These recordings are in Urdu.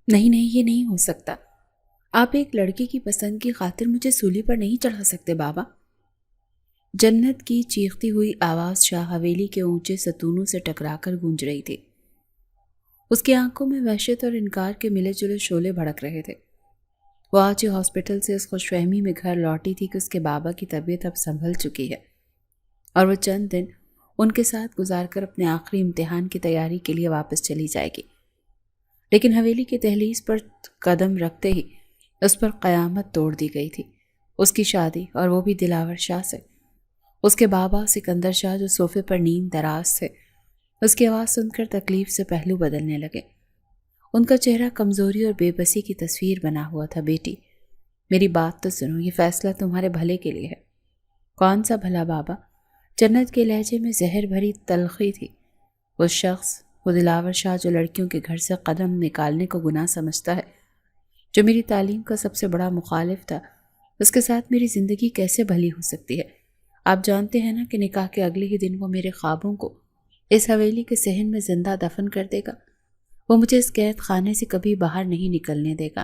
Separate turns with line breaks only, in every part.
نہیں نہیں، یہ نہیں ہو سکتا۔ آپ ایک لڑکے کی پسند کی خاطر مجھے سولی پر نہیں چڑھا سکتے بابا۔ جنت کی چیختی ہوئی آواز شاہ حویلی کے اونچے ستونوں سے ٹکرا کر گونج رہی تھی۔ اس کی آنکھوں میں وحشت اور انکار کے ملے جلے شعلے بھڑک رہے تھے۔ وہ آج ہی ہاسپٹل سے اس خوش فہمی میں گھر لوٹی تھی کہ اس کے بابا کی طبیعت اب سنبھل چکی ہے اور وہ چند دن ان کے ساتھ گزار کر اپنے آخری امتحان کی تیاری کے لیے واپس چلی جائے گی۔ لیکن حویلی کی دہلیز پر قدم رکھتے ہی اس پر قیامت توڑ دی گئی تھی۔ اس کی شادی، اور وہ بھی دلاور شاہ سے۔ اس کے بابا سکندر شاہ جو صوفے پر نیم دراز تھے، اس کی آواز سن کر تکلیف سے پہلو بدلنے لگے۔ ان کا چہرہ کمزوری اور بے بسی کی تصویر بنا ہوا تھا۔ بیٹی، میری بات تو سنو، یہ فیصلہ تمہارے بھلے کے لیے ہے۔ کون سا بھلا بابا؟ جنت کے لہجے میں زہر بھری تلخی تھی۔ وہ شخص، وہ دلاور شاہ جو لڑکیوں کے گھر سے قدم نکالنے کو گناہ سمجھتا ہے، جو میری تعلیم کا سب سے بڑا مخالف تھا، اس کے ساتھ میری زندگی کیسے بھلی ہو سکتی ہے؟ آپ جانتے ہیں نا کہ نکاح کے اگلے ہی دن وہ میرے خوابوں کو اس حویلی کے صحن میں زندہ دفن کر دے گا۔ وہ مجھے اس قید خانے سے کبھی باہر نہیں نکلنے دے گا۔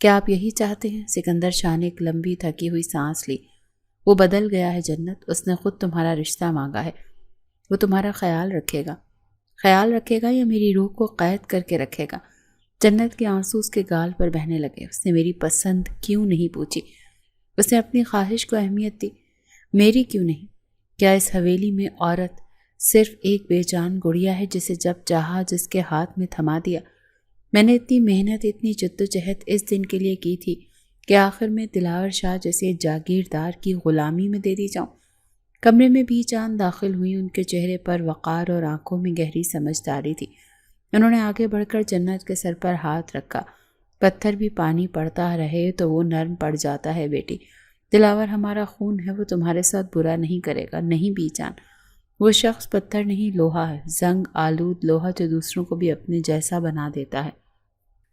کیا آپ یہی چاہتے ہیں؟ سکندر شاہ نے ایک لمبی تھکی ہوئی سانس لی۔ وہ بدل گیا ہے جنت، اس نے خود تمہارا رشتہ مانگا ہے۔ وہ تمہارا خیال رکھے گا۔ خیال رکھے گا یا میری روح کو قید کر کے رکھے گا؟ جنت کے آنسو اس کے گال پر بہنے لگے۔ اس نے میری پسند کیوں نہیں پوچھی؟ اس نے اپنی خواہش کو اہمیت دی، میری کیوں نہیں؟ کیا اس حویلی میں عورت صرف ایک بے جان گڑیا ہے جسے جب چاہا جس کے ہاتھ میں تھما دیا؟ میں نے اتنی محنت، اتنی جدوجہد اس دن کے لیے کی تھی کہ آخر میں دلاور شاہ جیسے جاگیردار کی غلامی میں دے دی جاؤں۔ کمرے میں بھی جان داخل ہوئی، ان کے چہرے پر وقار اور آنکھوں میں گہری سمجھداری تھی۔ انہوں نے آگے بڑھ کر جنت کے سر پر ہاتھ رکھا۔ پتھر بھی پانی پڑتا رہے تو وہ نرم پڑ جاتا ہے بیٹی۔ دلاور ہمارا خون ہے، وہ تمہارے ساتھ برا نہیں کرے گا، نہیں بی جان۔ وہ شخص پتھر نہیں، لوہا ہے، زنگ آلود لوہا جو دوسروں کو بھی اپنے جیسا بنا دیتا ہے۔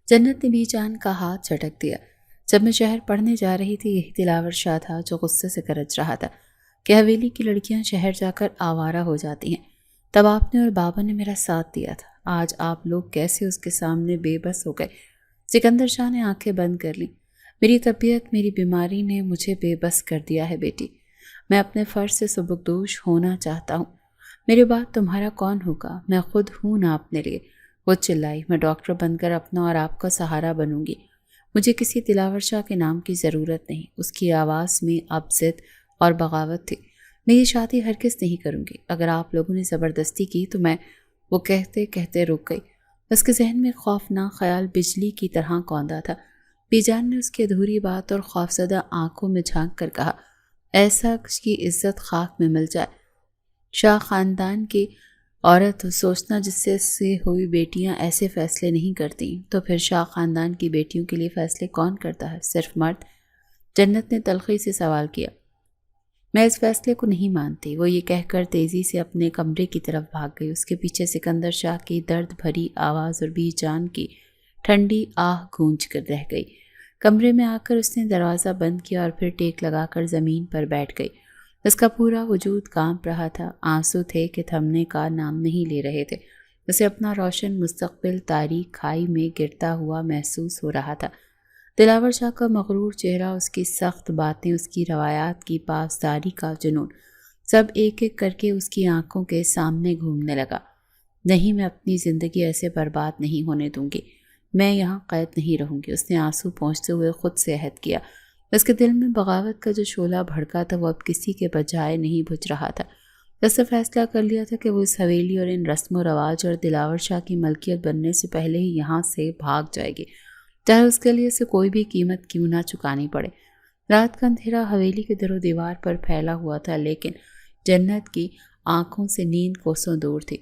جنت نے بی جان کا ہاتھ جھٹک دیا۔ جب میں شہر پڑھنے جا رہی تھی، یہی دلاور شاہ تھا جو غصے سے گرج رہا تھا کہ حویلی کی لڑکیاں شہر جا کر آوارہ ہو جاتی ہیں۔ تب آپ نے اور بابا نے میرا ساتھ دیا تھا۔ آج آپ لوگ کیسے اس کے سامنے بے بس ہو گئے؟ سکندر شاہ نے آنکھیں بند کر لیں۔ میری طبیعت، میری بیماری نے مجھے بے بس کر دیا ہے بیٹی۔ میں اپنے فرض سے سبکدوش ہونا چاہتا ہوں۔ میرے بعد تمہارا کون ہوگا؟ میں خود ہوں نا اپنے لیے۔ وہ چلائی، میں ڈاکٹر بن کر اپنا اور آپ کا سہارا بنوں گی۔ مجھے کسی دلاور شاہ کے نام کی ضرورت نہیں۔ اس کی آواز میں اب ضد اور بغاوت تھی۔ میں یہ شادی ہرگز نہیں کروں گی۔ اگر آپ لوگوں نے زبردستی کی تو میں… وہ کہتے کہتے رک گئی۔ اس کے ذہن میں خوفناک خیال بجلی کی طرح کوندا تھا۔ بی جان نے اس کی ادھوری بات اور خوفزدہ آنکھوں میں جھانک کر کہا، ایسا کی عزت خاک میں مل جائے۔ شاہ خاندان کی عورت سوچنا جس سے ہوئی بیٹیاں ایسے فیصلے نہیں کرتی، تو پھر شاہ خاندان کی بیٹیوں کے لیے فیصلے کون کرتا ہے؟ صرف مرد؟ جنت نے تلخی سے سوال کیا۔ میں اس فیصلے کو نہیں مانتی۔ وہ یہ کہہ کر تیزی سے اپنے کمرے کی طرف بھاگ گئی۔ اس کے پیچھے سکندر شاہ کی درد بھری آواز اور بی جان کی ٹھنڈی آہ گونج کر رہ گئی۔ کمرے میں آ کر اس نے دروازہ بند کیا اور پھر ٹیک لگا کر زمین پر بیٹھ گئی۔ اس کا پورا وجود کانپ رہا تھا۔ آنسو تھے کہ تھمنے کا نام نہیں لے رہے تھے۔ اسے اپنا روشن مستقبل تاریک کھائی میں گرتا ہوا محسوس ہو رہا تھا۔ دلاور شاہ کا مغرور چہرہ، اس کی سخت باتیں، اس کی روایات کی پاسداری کا جنون، سب ایک ایک کر کے اس کی آنکھوں کے سامنے گھومنے لگا۔ نہیں، میں اپنی زندگی ایسے برباد نہیں ہونے دوں گی۔ میں یہاں قید نہیں رہوں گی۔ اس نے آنسو پہنچتے ہوئے خود سے عہد کیا۔ اس کے دل میں بغاوت کا جو شعلہ بھڑکا تھا وہ اب کسی کے بجائے نہیں بجھ رہا تھا۔ اس نے فیصلہ کر لیا تھا کہ وہ اس حویلی اور ان رسم و رواج اور دلاور شاہ کی ملکیت بننے سے پہلے ہی یہاں سے بھاگ جائے گی، چاہے اس کے لیے اسے کوئی بھی قیمت کیوں نہ چکانی پڑے۔ رات کا اندھیرا حویلی کے در و دیوار پر پھیلا ہوا تھا، لیکن جنت کی آنکھوں سے نیند کوسوں دور تھی۔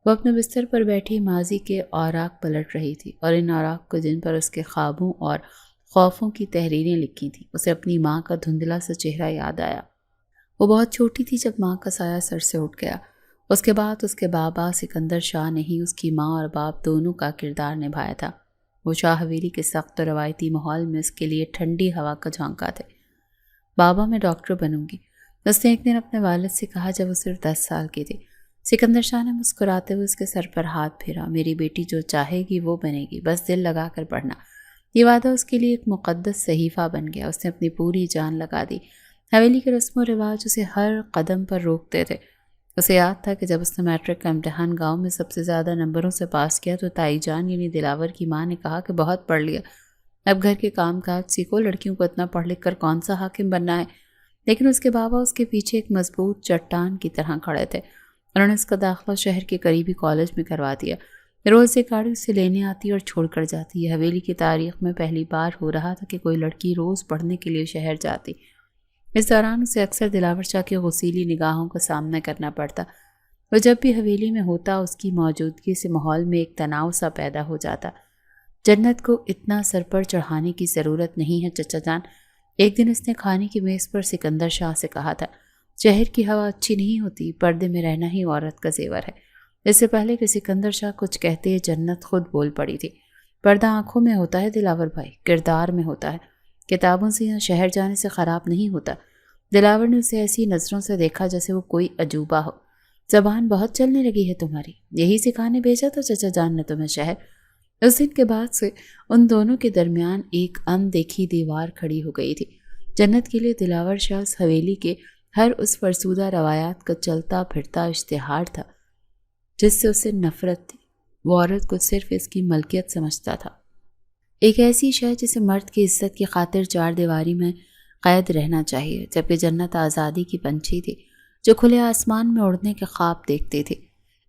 وہ اپنے بستر پر بیٹھی ماضی کے اوراق پلٹ رہی تھی، اور ان اوراق کو جن پر اس کے خوابوں اور خوفوں کی تحریریں لکھی تھیں۔ اسے اپنی ماں کا دھندلا سا چہرہ یاد آیا۔ وہ بہت چھوٹی تھی جب ماں کا سایہ سر سے اٹھ گیا۔ اس کے بعد اس کے بابا سکندر شاہ نے ہی اس کی ماں اور باپ دونوں کا کردار نبھایا تھا۔ وہ شاہ حویلی کے سخت و روایتی ماحول میں اس کے لیے ٹھنڈی ہوا کا جھونکا تھے۔ بابا، میں ڈاکٹر بنوں گی، اس نے ایک دن اپنے والد سے کہا جب وہ صرف 10 سال کی تھی۔ سکندر شاہ نے مسکراتے ہوئے اس کے سر پر ہاتھ پھیرا۔ میری بیٹی جو چاہے گی وہ بنے گی، بس دل لگا کر پڑھنا۔ یہ وعدہ اس کے لیے ایک مقدس صحیفہ بن گیا۔ اس نے اپنی پوری جان لگا دی۔ حویلی کے رسم و رواج اسے ہر قدم پر روکتے تھے۔ اسے یاد تھا کہ جب اس نے میٹرک کا امتحان گاؤں میں سب سے زیادہ نمبروں سے پاس کیا تو تائی جان یعنی دلاور کی ماں نے کہا کہ بہت پڑھ لیا، اب گھر کے کام کاج سیکھو، لڑکیوں کو اتنا پڑھ لکھ کر کون سا حاکم بننا ہے۔ لیکن اس کے بابا اس کے پیچھے ایک مضبوط چٹان کی طرح کھڑے تھے۔ انہوں نے اس کا داخلہ شہر کے قریبی کالج میں کروا دیا۔ روز ایک گاڑی اسے لینے آتی اور چھوڑ کر جاتی۔ یہ حویلی کی تاریخ میں پہلی بار ہو رہا تھا کہ کوئی لڑکی روز پڑھنے کے لیے شہر جاتی۔ اس دوران اسے اکثر دلاور شاہ کی غصیلی نگاہوں کا سامنا کرنا پڑتا۔ وہ جب بھی حویلی میں ہوتا اس کی موجودگی سے ماحول میں ایک تناؤ سا پیدا ہو جاتا۔ جنت کو اتنا سر پر چڑھانے کی ضرورت نہیں ہے چچا جان، ایک دن اس نے کھانے کی میز پر سکندر شاہ سے کہا تھا۔ شہر کی ہوا اچھی نہیں ہوتی، پردے میں رہنا ہی عورت کا زیور ہے۔ اس سے پہلے کہ سکندر شاہ کچھ کہتے جنت خود بول پڑی تھی۔ پردہ آنکھوں میں ہوتا ہے دلاور بھائی، کردار میں ہوتا ہے، کتابوں سے یا شہر جانے سے خراب نہیں ہوتا۔ دلاور نے اسے ایسی نظروں سے دیکھا جیسے وہ کوئی عجوبہ ہو۔ زبان بہت چلنے لگی ہے تمہاری، یہی سکھانے بھیجا تھا چچا جان نے تمہیں شہر؟ اس دن کے بعد سے ان دونوں کے درمیان ایک اندیکھی دیوار کھڑی ہو گئی تھی۔ جنت کے لیے دلاور شاہ اس حویلی کے ہر اس فرسودہ روایات کا چلتا پھرتا اشتہار تھا جس سے اسے نفرت تھی۔ وہ عورت کو صرف اس کی ملکیت سمجھتا تھا، ایک ایسی شے جسے مرد کی عزت کی خاطر چار دیواری میں قید رہنا چاہیے، جبکہ جنت آزادی کی پنچھی تھی جو کھلے آسمان میں اڑنے کے خواب دیکھتی تھی۔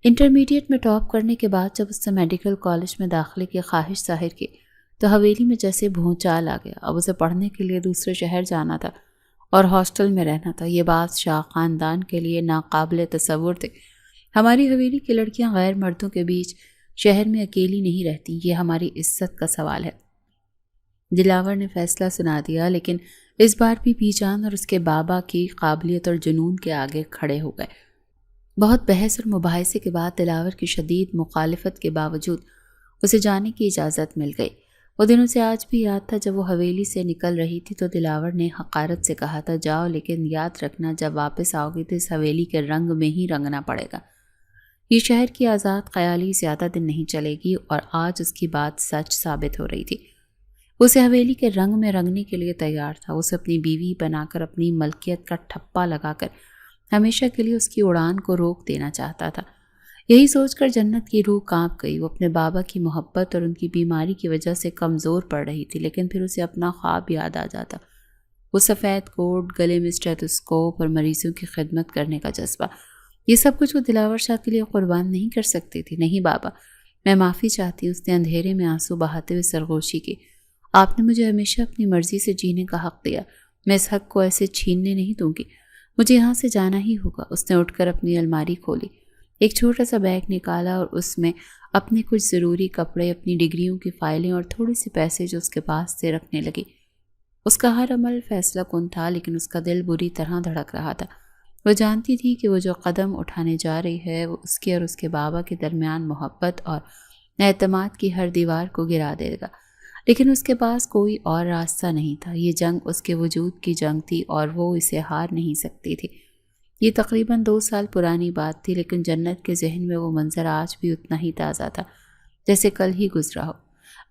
انٹرمیڈیٹ میں ٹاپ کرنے کے بعد جب اس نے میڈیکل کالج میں داخلے کی خواہش ظاہر کی تو حویلی میں جیسے بھونچال آ گیا۔ اب اسے پڑھنے کے لیے دوسرے شہر جانا تھا اور ہاسٹل میں رہنا تھا۔ یہ بات شاہ خاندان کے لیے ناقابل تصور تھی۔ ہماری حویلی کی لڑکیاں غیر مردوں کے بیچ شہر میں اکیلی نہیں رہتی، یہ ہماری عزت کا سوال ہے۔ دلاور نے فیصلہ سنا دیا، لیکن اس بار بھی بی جان اور اس کے بابا کی قابلیت اور جنون کے آگے کھڑے ہو گئے۔ بہت بحث اور مباحثے کے بعد دلاور کی شدید مخالفت کے باوجود اسے جانے کی اجازت مل گئی۔ وہ دن اسے آج بھی یاد تھا جب وہ حویلی سے نکل رہی تھی تو دلاور نے حقارت سے کہا تھا، جاؤ لیکن یاد رکھنا جب واپس آؤ گی تو اس حویلی کے رنگ میں ہی رنگنا پڑے گا۔ یہ شہر کی آزاد خیالی زیادہ دن نہیں چلے گی، اور آج اس کی بات سچ ثابت ہو رہی تھی۔ اسے حویلی کے رنگ میں رنگنے کے لیے تیار تھا۔ اسے اپنی بیوی بنا کر اپنی ملکیت کا ٹھپا لگا کر ہمیشہ کے لیے اس کی اڑان کو روک دینا چاہتا تھا۔ یہی سوچ کر جنت کی روح کانپ گئی۔ وہ اپنے بابا کی محبت اور ان کی بیماری کی وجہ سے کمزور پڑ رہی تھی، لیکن پھر اسے اپنا خواب یاد آ جاتا، وہ سفید کوٹ، گلے میں اسٹیتھوسکوپ اور مریضوں کی خدمت کرنے کا جذبہ۔ یہ سب کچھ وہ دلاور شاہ کے لیے قربان نہیں کر سکتی تھی۔ نہیں بابا، میں معافی چاہتی ہوں۔ اس نے اندھیرے میں آنسو بہاتے ہوئے سرگوشی کی۔ آپ نے مجھے ہمیشہ اپنی مرضی سے جینے کا حق دیا، میں اس حق کو ایسے چھیننے نہیں دوں گی۔ مجھے یہاں سے جانا ہی ہوگا۔ اس نے اٹھ کر اپنی الماری کھولی، ایک چھوٹا سا بیگ نکالا اور اس میں اپنے کچھ ضروری کپڑے، اپنی ڈگریوں کی فائلیں اور تھوڑے سے پیسے جو اس کے پاس سے رکھنے لگی۔ اس کا ہر عمل فیصلہ کن تھا، لیکن اس کا دل بری طرح دھڑک رہا تھا۔ وہ جانتی تھی کہ وہ جو قدم اٹھانے جا رہی ہے وہ اس کے اور اس کے بابا کے درمیان محبت اور اعتماد کی ہر دیوار کو گرا دے گا، لیکن اس کے پاس کوئی اور راستہ نہیں تھا۔ یہ جنگ اس کے وجود کی جنگ تھی اور وہ اسے ہار نہیں سکتی تھی۔ یہ تقریباً 2 سال پرانی بات تھی، لیکن جنت کے ذہن میں وہ منظر آج بھی اتنا ہی تازہ تھا جیسے کل ہی گزرا ہو۔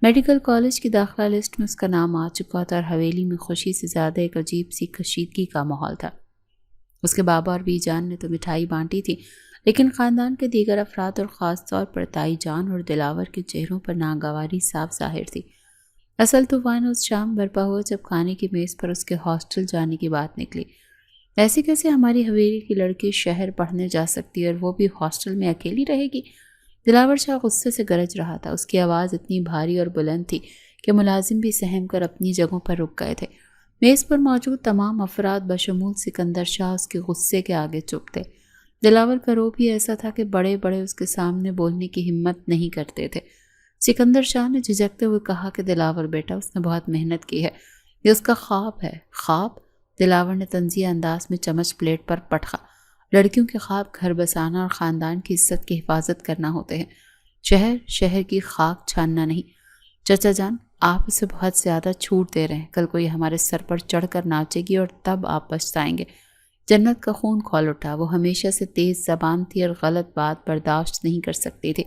میڈیکل کالج کی داخلہ لسٹ میں اس کا نام آ چکا تھا اور حویلی میں خوشی سے زیادہ ایک عجیب سی کشیدگی کا ماحول تھا۔ اس کے بابا اور بی جان نے تو مٹھائی بانٹی تھی، لیکن خاندان کے دیگر افراد اور خاص طور پر تائی جان اور دلاور کے چہروں پر ناگواری صاف ظاہر تھی۔ اصل طوفان اس شام برپا ہوا جب کھانے کی میز پر اس کے ہاسٹل جانے کی بات نکلی۔ ایسے کیسے ہماری حویلی کی لڑکی شہر پڑھنے جا سکتی ہے اور وہ بھی ہاسٹل میں اکیلی رہے گی؟ دلاور شاہ غصے سے گرج رہا تھا۔ اس کی آواز اتنی بھاری اور بلند تھی کہ ملازم بھی سہم کر اپنی جگہوں پر رک گئے تھے۔ میز پر موجود تمام افراد بشمول سکندر شاہ اس کے غصے کے آگے چپ تھے۔ دلاور کا روب بھی ایسا تھا کہ بڑے بڑے اس کے سامنے بولنے کی ہمت نہیں کرتے تھے۔ سکندر شاہ نے جھجکتے ہوئے کہا کہ دلاور بیٹا، اس نے بہت محنت کی ہے، یہ اس کا خواب ہے۔ خواب؟ دلاور نے طنزیہ انداز میں چمچ پلیٹ پر پٹخا۔ لڑکیوں کے خواب گھر بسانا اور خاندان کی عزت کی حفاظت کرنا ہوتے ہیں، شہر کی خاک چھاننا نہیں۔ چچا جان، آپ اسے بہت زیادہ چھوٹ دے رہے ہیں، کل کو یہ ہمارے سر پر چڑھ کر ناچے گی اور تب آپ پچھتائیں گے۔ جنت کا خون کھول اٹھا۔ وہ ہمیشہ سے تیز زبان تھی اور غلط بات برداشت نہیں کر سکتی تھی۔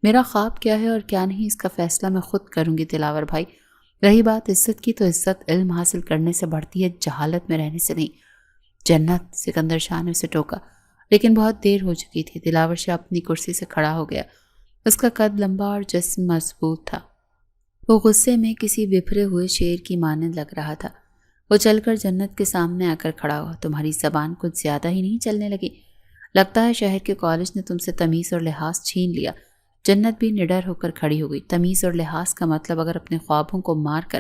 میرا خواب کیا ہے اور کیا نہیں اس کا فیصلہ میں خود کروں گی دلاور بھائی۔ رہی بات عزت کی تو عزت علم حاصل کرنے سے بڑھتی ہے، جہالت میں رہنے سے نہیں۔ جنت، سکندر شاہ نے اسے ٹوکا، لیکن بہت دیر ہو چکی تھی۔ دلاور شاہ اپنی کرسی سے کھڑا ہو گیا۔ اس کا قد لمبا اور جسم مضبوط تھا۔ وہ غصے میں کسی بپھرے ہوئے شیر کی مانند لگ رہا تھا۔ وہ چل کر جنت کے سامنے آ کر کھڑا ہوا۔ تمہاری زبان کچھ زیادہ ہی نہیں چلنے لگی؟ لگتا ہے شہر کے کالج نے تم سے تمیز اور لحاظ چھین لیا۔ جنت بھی نڈر ہو کر کھڑی ہو گئی۔ تمیز اور لحاظ کا مطلب اگر اپنے خوابوں کو مار کر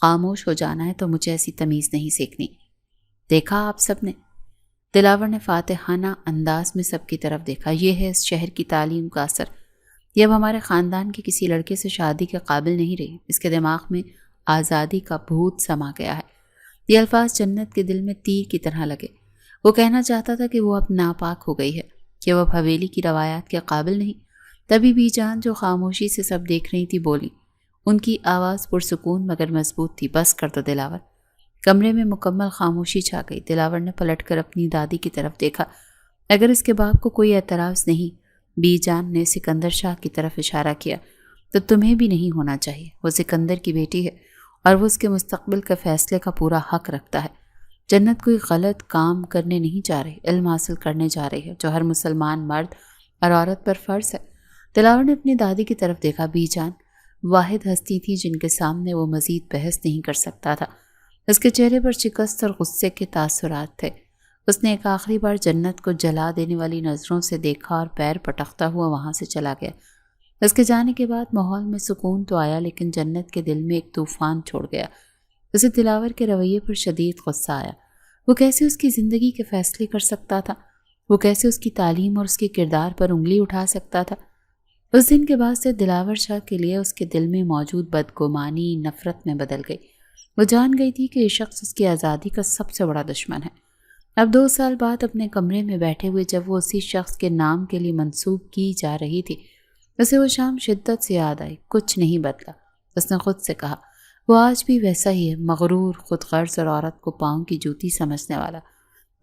خاموش ہو جانا ہے تو مجھے ایسی تمیز نہیں سیکھنی۔ دیکھا آپ سب نے؟ دلاور نے فاتحانہ انداز میں سب کی طرف دیکھا۔ یہ ہے اس شہر کی تعلیم کا اثر۔ یہ اب ہمارے خاندان کے کسی لڑکے سے شادی کے قابل نہیں رہی۔ اس کے دماغ میں آزادی کا بھوت سما گیا ہے۔ یہ الفاظ جنت کے دل میں تیر کی طرح لگے۔ وہ کہنا چاہتا تھا کہ وہ اب ناپاک ہو گئی ہے، کہ وہ اب حویلی کی روایات کے قابل نہیں۔ تبھی بی جان جو خاموشی سے سب دیکھ رہی تھی بولی۔ ان کی آواز پرسکون مگر مضبوط تھی۔ بس کر دو دلاور۔ کمرے میں مکمل خاموشی چھا گئی۔ دلاور نے پلٹ کر اپنی دادی کی طرف دیکھا۔ اگر اس کے باپ کو کوئی اعتراض نہیں، بی جان نے سکندر شاہ کی طرف اشارہ کیا، تو تمہیں بھی نہیں ہونا چاہیے۔ وہ سکندر کی بیٹی ہے اور وہ اس کے مستقبل کے فیصلے کا پورا حق رکھتا ہے۔ جنت کوئی غلط کام کرنے نہیں جا رہی، علم حاصل کرنے جا رہی ہے، جو ہر مسلمان مرد اور عورت پر فرض ہے۔ دلاور نے اپنی دادی کی طرف دیکھا۔ بی جان واحد ہستی تھی جن کے سامنے وہ مزید بحث نہیں کر سکتا تھا۔ اس کے چہرے پر شکست اور غصے کے تاثرات تھے۔ اس نے ایک آخری بار جنت کو جلا دینے والی نظروں سے دیکھا اور پیر پٹکتا ہوا وہاں سے چلا گیا۔ اس کے جانے کے بعد ماحول میں سکون تو آیا، لیکن جنت کے دل میں ایک طوفان چھوڑ گیا۔ اسے دلاور کے رویے پر شدید غصہ آیا۔ وہ کیسے اس کی زندگی کے فیصلے کر سکتا تھا؟ وہ کیسے اس کی تعلیم اور اس کے کردار پر انگلی اٹھا سکتا تھا؟ اس دن کے بعد سے دلاور شاہ کے لیے اس کے دل میں موجود بدگمانی نفرت میں بدل گئی۔ وہ جان گئی تھی کہ یہ شخص اس کی آزادی کا سب سے بڑا دشمن ہے۔ اب 2 سال بعد اپنے کمرے میں بیٹھے ہوئے جب وہ اسی شخص کے نام کے لیے منسوب کی جا رہی تھی، اسے وہ شام شدت سے یاد آئی۔ کچھ نہیں بدلا، اس نے خود سے کہا۔ وہ آج بھی ویسا ہی ہے، مغرور، خود غرض اور عورت کو پاؤں کی جوتی سمجھنے والا۔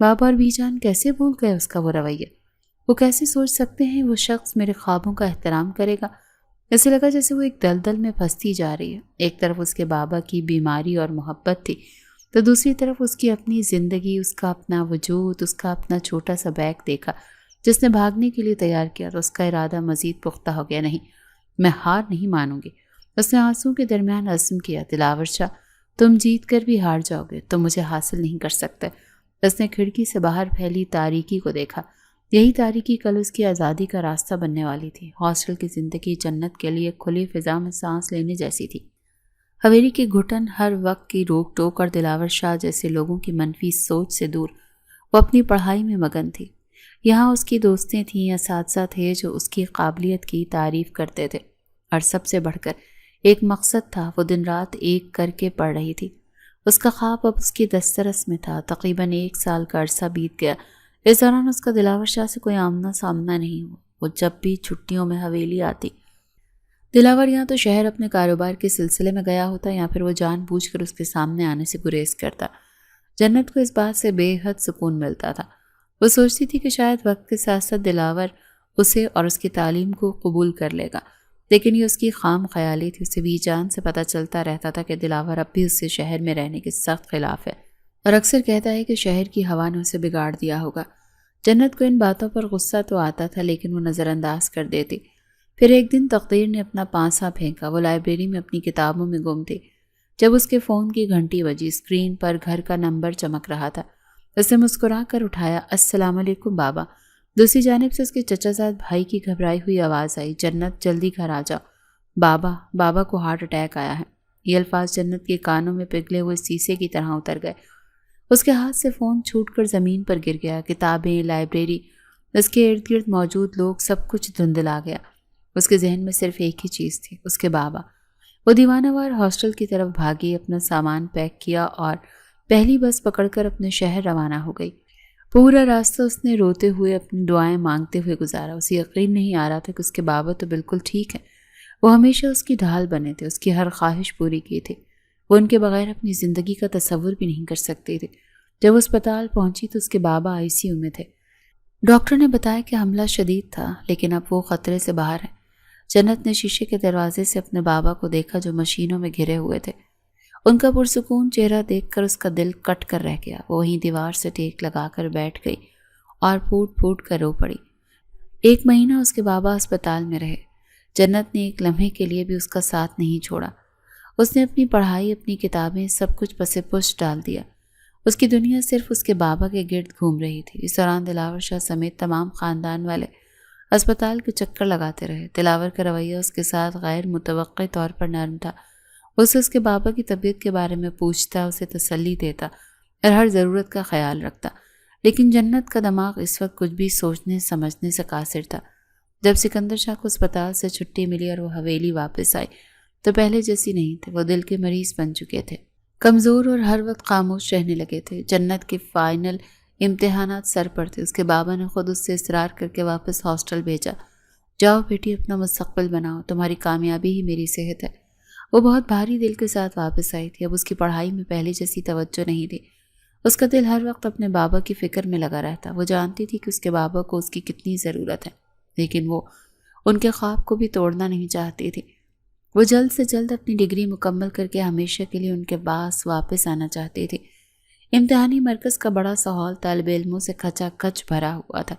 بابا اور بی جان کیسے بھول گئے اس کا وہ رویہ؟ وہ کیسے سوچ سکتے ہیں وہ شخص میرے خوابوں کا احترام کرے گا؟ اسے لگا جیسے وہ ایک دلدل میں پھنستی جا رہی ہے۔ ایک طرف اس کے بابا کی بیماری اور محبت تھی، تو دوسری طرف اس کی اپنی زندگی، اس کا اپنا وجود، اس کا اپنا چھوٹا سا بیگ دیکھا جس نے بھاگنے کے لیے تیار کیا، تو اس کا ارادہ مزید پختہ ہو گیا۔ نہیں، میں ہار نہیں مانوں گی۔ اس نے آنسوں کے درمیان عزم کیا۔ دلاور شاہ، تم جیت کر بھی ہار جاؤ گے، تم مجھے حاصل نہیں کر سکتے۔ اس نے کھڑکی سے باہر پھیلی تاریکی کو دیکھا۔ یہی تاریکی کل اس کی آزادی کا راستہ بننے والی تھی۔ ہاسٹل کی زندگی جنت کے لیے کھلی فضا میں سانس لینے جیسی تھی۔ حویلی کی گھٹن، ہر وقت کی روک ٹوک اور دلاور شاہ جیسے لوگوں کی منفی سوچ سے دور وہ اپنی پڑھائی میں مگن تھی۔ یہاں اس کی دوستیں تھیں، اساتذہ تھے جو اس کی قابلیت کی تعریف کرتے تھے، اور سب سے بڑھ کر ایک مقصد تھا۔ وہ دن رات ایک کر کے پڑھ رہی تھی۔ اس کا خواب اب اس کی دسترس میں تھا۔ تقریباً 1 سال کا عرصہ بیت گیا۔ اس دوران اس کا دلاور شاہ سے کوئی آمنا سامنا نہیں ہوا۔ وہ جب بھی چھٹیوں میں حویلی آتی، دلاور یا تو شہر اپنے کاروبار کے سلسلے میں گیا ہوتا یا پھر وہ جان بوجھ کر اس کے سامنے آنے سے گریز کرتا۔ جنت کو اس بات سے بے حد سکون ملتا تھا۔ وہ سوچتی تھی کہ شاید وقت کے ساتھ ساتھ دلاور اسے اور اس کی تعلیم کو قبول کر لے گا، لیکن یہ اس کی خام خیالی تھی۔ اسے بھی جان سے پتہ چلتا رہتا تھا کہ دلاور اب بھی اس سے شہر میں رہنے کے سخت خلاف ہے، اور اکثر کہتا ہے کہ شہر کی ہوا نے اسے بگاڑ دیا ہوگا۔ جنت کو ان باتوں پر غصہ تو آتا تھا، لیکن وہ نظر انداز کر دیتی۔ پھر ایک دن تقدیر نے اپنا پانسا پھینکا۔ وہ لائبریری میں اپنی کتابوں میں گم تھی جب اس کے فون کی گھنٹی بجی۔ اسکرین پر گھر کا نمبر چمک رہا تھا۔ اس نے مسکرا کر اٹھایا۔ السلام علیکم بابا۔ دوسری جانب سے اس کے چچا زاد بھائی کی گھبرائی ہوئی آواز آئی، جنت جلدی گھر آ جاؤ، بابا کو ہارٹ اٹیک آیا ہے۔ یہ الفاظ جنت کے کانوں میں پگھلے ہوئے سیسے کی طرح اتر گئے۔ اس کے ہاتھ سے فون چھوٹ کر زمین پر گر گیا۔ کتابیں، لائبریری، اس کے ارد گرد موجود لوگ، سب کچھ دھندلا گیا۔ اس کے ذہن میں صرف ایک ہی چیز تھی، اس کے بابا۔ وہ دیوانہ وار ہاسٹل کی طرف بھاگی، اپنا سامان پیک کیا اور پہلی بس پکڑ کر اپنے شہر روانہ ہو گئی۔ پورا راستہ اس نے روتے ہوئے، اپنی دعائیں مانگتے ہوئے گزارا۔ اسے یقین نہیں آ رہا تھا کہ اس کے بابا تو بالکل ٹھیک ہیں۔ وہ ہمیشہ اس کی ڈھال بنے تھے، اس کی ہر خواہش پوری کی تھی۔ وہ ان کے بغیر اپنی زندگی کا تصور بھی نہیں کر سکتے تھے۔ جب وہ اسپتال پہنچی تو اس کے بابا ICU میں تھے۔ ڈاکٹر نے بتایا کہ حملہ شدید تھا لیکن اب وہ خطرے سے باہر ہیں۔ جنت نے شیشے کے دروازے سے اپنے بابا کو دیکھا جو مشینوں میں گھرے ہوئے تھے۔ ان کا پرسکون چہرہ دیکھ کر اس کا دل کٹ کر رہ گیا۔ وہ وہیں دیوار سے ٹیک لگا کر بیٹھ گئی اور پھوٹ پھوٹ کر رو پڑی۔ 1 مہینہ اس کے بابا اسپتال میں رہے۔ جنت نے ایک لمحے کے لیے بھی اس کا ساتھ نہیں چھوڑا۔ اس نے اپنی پڑھائی، اپنی کتابیں، سب کچھ پس پش ڈال دیا۔ اس کی دنیا صرف اس کے بابا کے گرد گھوم رہی تھی۔ اس دوران دلاور شاہ سمیت تمام خاندان والے اسپتال کے چکر لگاتے رہے۔ دلاور کا رویہ اس کے ساتھ غیر متوقع طور پر نرم تھا۔ اسے اس کے بابا کی طبیعت کے بارے میں پوچھتا، اسے تسلی دیتا اور ہر ضرورت کا خیال رکھتا۔ لیکن جنت کا دماغ اس وقت کچھ بھی سوچنے سمجھنے سے قاصر تھا۔ جب سکندر شاہ کو اسپتال سے چھٹی ملی اور وہ حویلی واپس آئی تو پہلے جیسی نہیں تھے۔ وہ دل کے مریض بن چکے تھے، کمزور اور ہر وقت خاموش رہنے لگے تھے۔ جنت کے فائنل امتحانات سر پر تھے۔ اس کے بابا نے خود اس سے اصرار کر کے واپس ہاسٹل بھیجا۔ جاؤ بیٹی، اپنا مستقبل بناؤ، تمہاری کامیابی ہی میری صحت ہے۔ وہ بہت بھاری دل کے ساتھ واپس آئی تھی۔ اب اس کی پڑھائی میں پہلے جیسی توجہ نہیں تھی۔ اس کا دل ہر وقت اپنے بابا کی فکر میں لگا رہتا۔ وہ جانتی تھی کہ اس کے بابا کو اس کی کتنی ضرورت ہے، لیکن وہ ان کے خواب کو بھی توڑنا نہیں چاہتی تھی۔ وہ جلد سے جلد اپنی ڈگری مکمل کر کے ہمیشہ کے لیے ان کے پاس واپس آنا چاہتی تھی۔ امتحانی مرکز کا بڑا سا ہال طالب علموں سے کھچا کھچ بھرا ہوا تھا،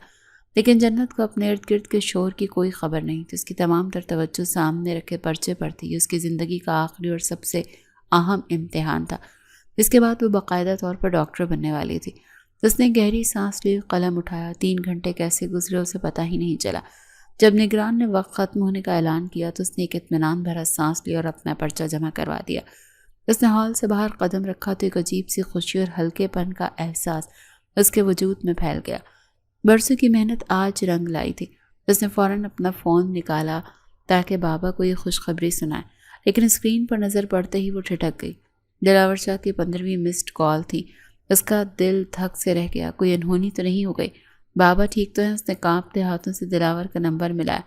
لیکن جنت کو اپنے ارد گرد کے شور کی کوئی خبر نہیں تھی۔ اس کی تمام تر توجہ سامنے رکھے پرچے پر تھی۔ یہ اس کی زندگی کا آخری اور سب سے اہم امتحان تھا۔ اس کے بعد وہ باقاعدہ طور پر ڈاکٹر بننے والی تھی۔ اس نے گہری سانس لی، قلم اٹھایا۔ 3 گھنٹے کیسے گزرے اسے پتہ ہی نہیں چلا۔ جب نگران نے وقت ختم ہونے کا اعلان کیا تو اس نے ایک اطمینان بھرا سانس لیا اور اپنا پرچہ جمع کروا دیا۔ اس نے ہال سے باہر قدم رکھا تو ایک عجیب سی خوشی اور ہلکے پن کا احساس اس کے وجود میں پھیل گیا۔ برسوں کی محنت آج رنگ لائی تھی۔ اس نے فوراً اپنا فون نکالا تاکہ بابا کو یہ خوشخبری سنائے، لیکن اسکرین پر نظر پڑتے ہی وہ ٹھٹک گئی۔ دلاور شاہ کی 15ویں مسڈ کال تھی۔ اس کا دل دھک سے رہ گیا۔ کوئی انہونی تو نہیں ہو گئی؟ بابا ٹھیک تو ہیں؟ اس نے کانپتے ہاتھوں سے دلاور کا نمبر ملایا۔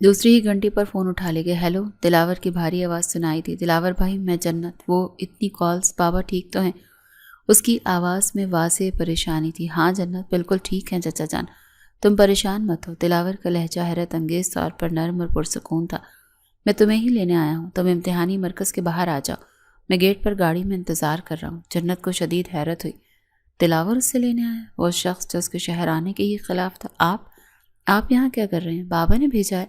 دوسری ہی گھنٹی پر فون اٹھا لے گئے۔ ہیلو، دلاور کی بھاری آواز سنائی تھی۔ دلاور بھائی، میں جنت۔ وہ اتنی کالز، بابا ٹھیک تو ہیں؟ اس کی آواز میں واضح پریشانی تھی۔ ہاں جنت، بالکل ٹھیک ہیں چچا جان، تم پریشان مت ہو۔ دلاور کا لہجہ حیرت انگیز طور پر نرم اور پرسکون تھا۔ میں تمہیں ہی لینے آیا ہوں، تم امتحانی مرکز کے باہر آ جاؤ، میں گیٹ پر گاڑی میں انتظار کر رہا ہوں۔ جنت کو شدید حیرت ہوئی۔ دلاور اس سے لینے آیا؟ وہ شخص جو اس کے شہر آنے کے ہی خلاف تھا۔ آپ یہاں کیا کر رہے ہیں؟ بابا نے بھیجا ہے،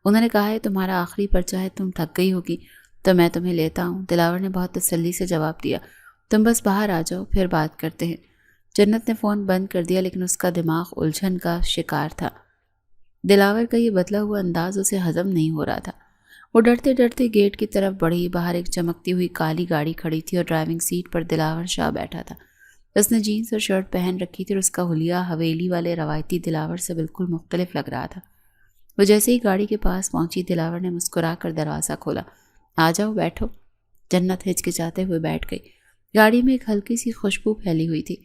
انہوں نے کہا ہے تمہارا آخری پرچہ ہے، تم تھک گئی ہوگی تو میں تمہیں لیتا ہوں۔ دلاور نے بہت تسلی سے جواب دیا۔ تم بس باہر آ جاؤ، پھر بات کرتے ہیں۔ جنت نے فون بند کر دیا، لیکن اس کا دماغ الجھن کا شکار تھا۔ دلاور کا یہ بدلا ہوا انداز اسے ہضم نہیں ہو رہا تھا۔ وہ ڈرتے ڈرتے گیٹ کی طرف بڑھی۔ باہر ایک چمکتی ہوئی کالی گاڑی کھڑی تھی اور ڈرائیونگ سیٹ پر دلاور شاہ بیٹھا تھا۔ اس نے جینز اور شرٹ پہن رکھی تھی اور اس کا حلیہ حویلی والے روایتی دلاور سے بالکل مختلف لگ رہا تھا۔ وہ جیسے ہی گاڑی کے پاس پہنچی، دلاور نے مسکرا کر دروازہ کھولا۔ آ جاؤ، بیٹھو۔ جنت ہچکچاتے ہوئے بیٹھ گئی۔ گاڑی میں ایک ہلکی سی خوشبو پھیلی ہوئی تھی۔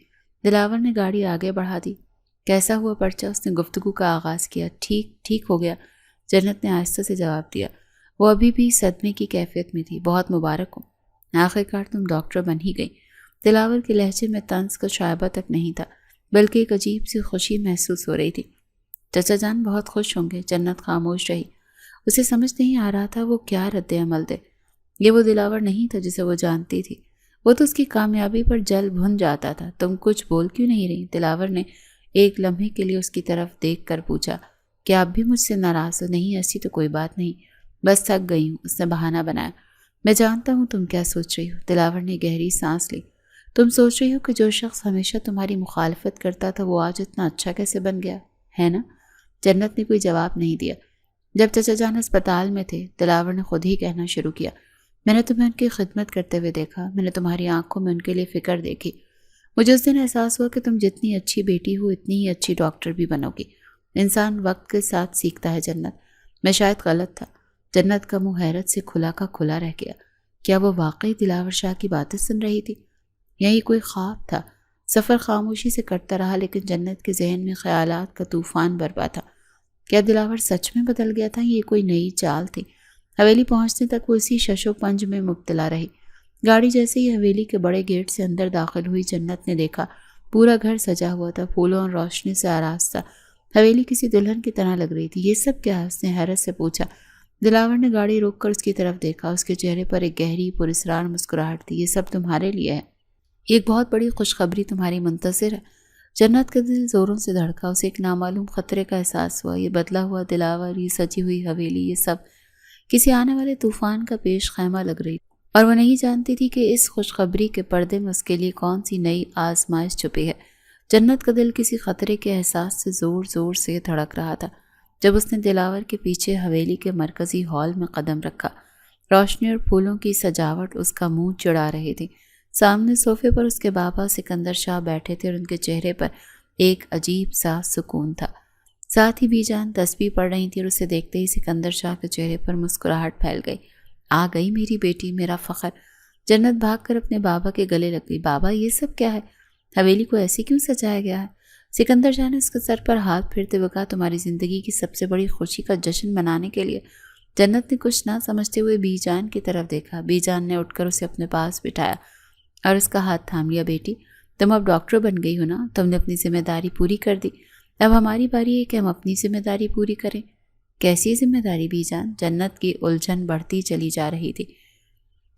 دلاور نے گاڑی آگے بڑھا دی۔ کیسا ہوا پرچہ؟ اس نے گفتگو کا آغاز کیا۔ ٹھیک ہو گیا، جنت نے آہستہ سے جواب دیا۔ وہ ابھی بھی صدمے کی کیفیت میں تھی۔ بہت مبارک ہو، آخرکار تم ڈاکٹر بن ہی گئی۔ دلاور کے لہجے میں طنز کا شائبہ تک نہیں تھا، بلکہ ایک عجیب سی خوشی محسوس ہو رہی تھی۔ چچا جان بہت خوش ہوں گے۔ جنت خاموش رہی۔ اسے سمجھ نہیں آ رہا تھا وہ کیا رد عمل دے۔ یہ وہ دلاور نہیں تھا جسے وہ جانتی تھی۔ وہ تو اس کی کامیابی پر جل بھن جاتا تھا۔ تم کچھ بول کیوں نہیں رہی؟ دلاور نے ایک لمحے کے لیے اس کی طرف دیکھ کر پوچھا۔ کیا آپ بھی مجھ سے ناراض ہو؟ نہیں، ایسی تو کوئی بات نہیں، بس تھک گئی ہوں، اس نے بہانہ بنایا۔ میں جانتا ہوں تم کیا سوچ رہی ہو۔ دلاور نے گہری سانس لی۔ تم سوچ رہی ہو کہ جو شخص ہمیشہ تمہاری مخالفت کرتا تھا وہ آج اتنا اچھا کیسے بن گیا ہے نا؟ جنت نے کوئی جواب نہیں دیا۔ جب چچا جان اسپتال میں تھے، دلاور نے خود ہی کہنا شروع کیا۔ میں نے تمہیں ان کی خدمت کرتے ہوئے دیکھا، میں نے تمہاری آنکھوں میں ان کے لیے فکر دیکھی۔ مجھے اس دن احساس ہوا کہ تم جتنی اچھی بیٹی ہو اتنی ہی اچھی ڈاکٹر بھی بنو گی۔ انسان وقت کے ساتھ سیکھتا ہے جنت۔ میں شاید غلط تھا۔ جنت کا منہ حیرت سے کھلا کا کھلا رہ گیا۔ کیا وہ واقعی دلاور شاہ کی باتیں سن رہی تھی یا یہ کوئی خواب تھا؟ سفر خاموشی سے کٹتا رہا، لیکن جنت کے ذہن میں خیالات کا طوفان برپا تھا۔ کیا دلاور سچ میں بدل گیا تھا؟ یہ کوئی نئی چال تھی؟ حویلی پہنچنے تک وہ اسی شش و پنج میں مبتلا رہی۔ گاڑی جیسے ہی حویلی کے بڑے گیٹ سے اندر داخل ہوئی، جنت نے دیکھا پورا گھر سجا ہوا تھا، پھولوں اور روشنی سے آراستہ۔ حویلی کسی دلہن کی طرح لگ رہی تھی۔ یہ سب کیا ہے؟ اس نے حیرت سے پوچھا۔ دلاور نے گاڑی روک کر اس کی طرف دیکھا۔ اس کے چہرے پر ایک گہری پراسرار مسکراہٹ تھی۔ یہ سب تمہارے لیے ہے، ایک بہت بڑی خوشخبری تمہاری منتظر ہے۔ جنت کا دل زوروں سے دھڑکا۔ اسے ایک نامعلوم خطرے کا احساس ہوا۔ یہ بدلا ہوا دلاور، یہ سجی ہوئی حویلی، یہ سب کسی آنے والے طوفان کا پیش خیمہ لگ رہی تھی، اور وہ نہیں جانتی تھی کہ اس خوشخبری کے پردے میں اس کے لیے کون سی نئی آزمائش چھپی ہے۔ جنت کا دل کسی خطرے کے احساس سے زور زور سے دھڑک رہا تھا جب اس نے دلاور کے پیچھے حویلی کے مرکزی ہال میں قدم رکھا۔ روشنی اور پھولوں کی سجاوٹ اس کا منہ چڑھا رہی تھی۔ سامنے صوفے پر اس کے بابا سکندر شاہ بیٹھے تھے اور ان کے چہرے پر ایک عجیب سا سکون تھا۔ ساتھ ہی بی جان تسبیح پڑھ رہی تھی اور اسے دیکھتے ہی سکندر شاہ کے چہرے پر مسکراہٹ پھیل گئی۔ آ گئی میری بیٹی، میرا فخر۔ جنت بھاگ کر اپنے بابا کے گلے لگ گئی۔ بابا یہ سب کیا ہے؟ حویلی کو ایسے کیوں سجایا گیا ہے؟ سکندر شاہ نے اس کے سر پر ہاتھ پھیرتے ہوئے کہا، تمہاری زندگی کی سب سے بڑی خوشی کا جشن منانے کے لیے۔ جنت نے کچھ نہ سمجھتے ہوئے بی جان کی طرف دیکھا۔ بی جان نے اٹھ کر اسے اپنے پاس بٹھایا اور اس کا ہاتھ تھام لیا۔ بیٹی، تم اب ڈاکٹر بن گئی ہو نا، تم نے اپنی ذمہ داری پوری کر دی، اب ہماری باری ہے کہ ہم اپنی ذمہ داری پوری کریں۔ کیسی ذمہ داری بی جان؟ جنت کی الجھن بڑھتی چلی جا رہی تھی۔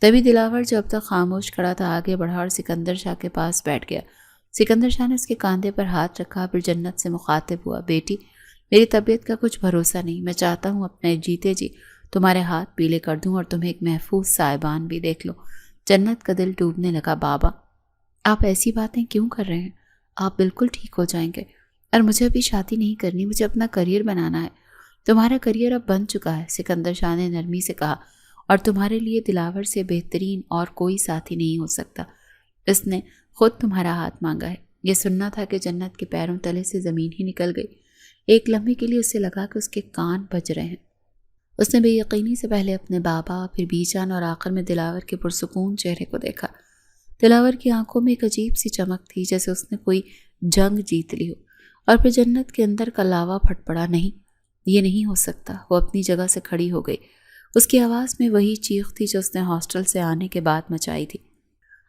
تبھی دلاور جو اب تک خاموش کھڑا تھا آگے بڑھا اور سکندر شاہ کے پاس بیٹھ گیا۔ سکندر شاہ نے اس کے کاندھے پر ہاتھ رکھا، پھر جنت سے مخاطب ہوا۔ بیٹی، میری طبیعت کا کچھ بھروسہ نہیں، میں چاہتا ہوں اپنے جیتے جی تمہارے ہاتھ پیلے کر دوں اور تمہیں ایک محفوظ سائبان بھی دیکھ لو۔ جنت کا دل ڈوبنے لگا۔ بابا، آپ ایسی باتیں کیوں کر رہے ہیں؟ آپ بالکل ٹھیک ہو جائیں گے، اور مجھے ابھی شادی نہیں کرنی، مجھے اپنا کریئر بنانا ہے۔ تمہارا کریئر اب بن چکا ہے، سکندر شاہ نے نرمی سے کہا، اور تمہارے لیے دلاور سے بہترین اور کوئی ساتھی نہیں ہو سکتا۔ اس نے خود تمہارا ہاتھ مانگا ہے۔ یہ سننا تھا کہ جنت کے پیروں تلے سے زمین ہی نکل گئی۔ ایک لمحے کے لیے اسے لگا کہ اس کے کان بج رہے ہیں۔ اس نے بے یقینی سے پہلے اپنے بابا، پھر بی جان اور آخر میں دلاور کے پرسکون چہرے کو دیکھا۔ دلاور کی آنکھوں میں ایک عجیب سی چمک تھی، جیسے اس نے کوئی جنگ جیت لی ہو، اور پھر جنت کے اندر کا لاوا پھٹ پڑا۔ نہیں، یہ نہیں ہو سکتا۔ وہ اپنی جگہ سے کھڑی ہو گئی۔ اس کی آواز میں وہی چیخ تھی جو اس نے ہاسٹل سے آنے کے بعد مچائی تھی۔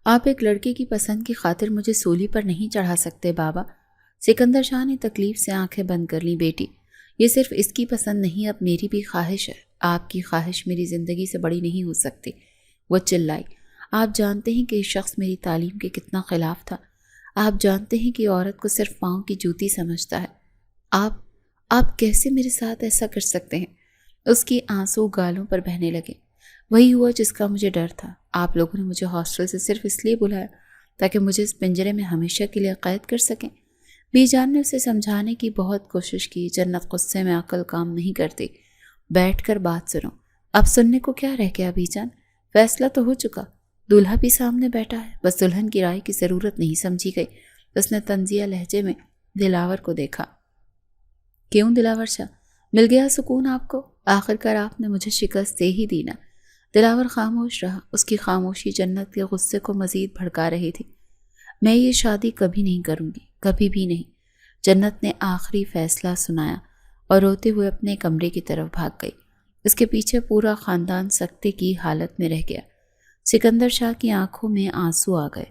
آپ ایک لڑکے کی پسند کی خاطر مجھے سولی پر نہیں چڑھا سکتے بابا۔ سکندر شاہ نے تکلیف سے آنکھیں بند کر لیں۔ بیٹی، یہ صرف اس کی پسند نہیں، اب میری بھی خواہش ہے۔ آپ کی خواہش میری زندگی سے بڑی نہیں ہو سکتی، وہ چلائی۔ آپ جانتے ہیں کہ یہ شخص میری تعلیم کے کتنا خلاف تھا۔ آپ جانتے ہیں کہ عورت کو صرف پاؤں کی جوتی سمجھتا ہے۔ آپ کیسے میرے ساتھ ایسا کر سکتے ہیں؟ اس کی آنسو گالوں پر بہنے لگے۔ وہی ہوا جس کا مجھے ڈر تھا۔ آپ لوگوں نے مجھے ہاسٹل سے صرف اس لیے بلایا تاکہ مجھے اس پنجرے میں ہمیشہ کے لیے قید کر سکیں۔ بی جان نے اسے سمجھانے کی بہت کوشش کی۔ جنت غصے میں عقل کام نہیں کرتی۔ بیٹھ کر بات سنو۔ اب سننے کو کیا رہ گیا بی جان؟ فیصلہ تو ہو چکا، دولہا بھی سامنے بیٹھا ہے، بس دلہن کی رائے کی ضرورت نہیں سمجھی گئی۔ اس نے طنزیہ لہجے میں دلاور کو دیکھا۔ کیوں دلاور شاہ، مل گیا سکون آپ کو؟ آخر کار آپ نے مجھے شکست دے ہی دی نا۔ دلاور خاموش رہا۔ اس کی خاموشی جنت کے غصے کو مزید بھڑکا رہی تھی۔ میں یہ شادی کبھی نہیں کروں گی، کبھی بھی نہیں، جنت نے آخری فیصلہ سنایا اور روتے ہوئے اپنے کمرے کی طرف بھاگ گئی۔ اس کے پیچھے پورا خاندان سکتے کی حالت میں رہ گیا۔ سکندر شاہ کی آنکھوں میں آنسو آ گئے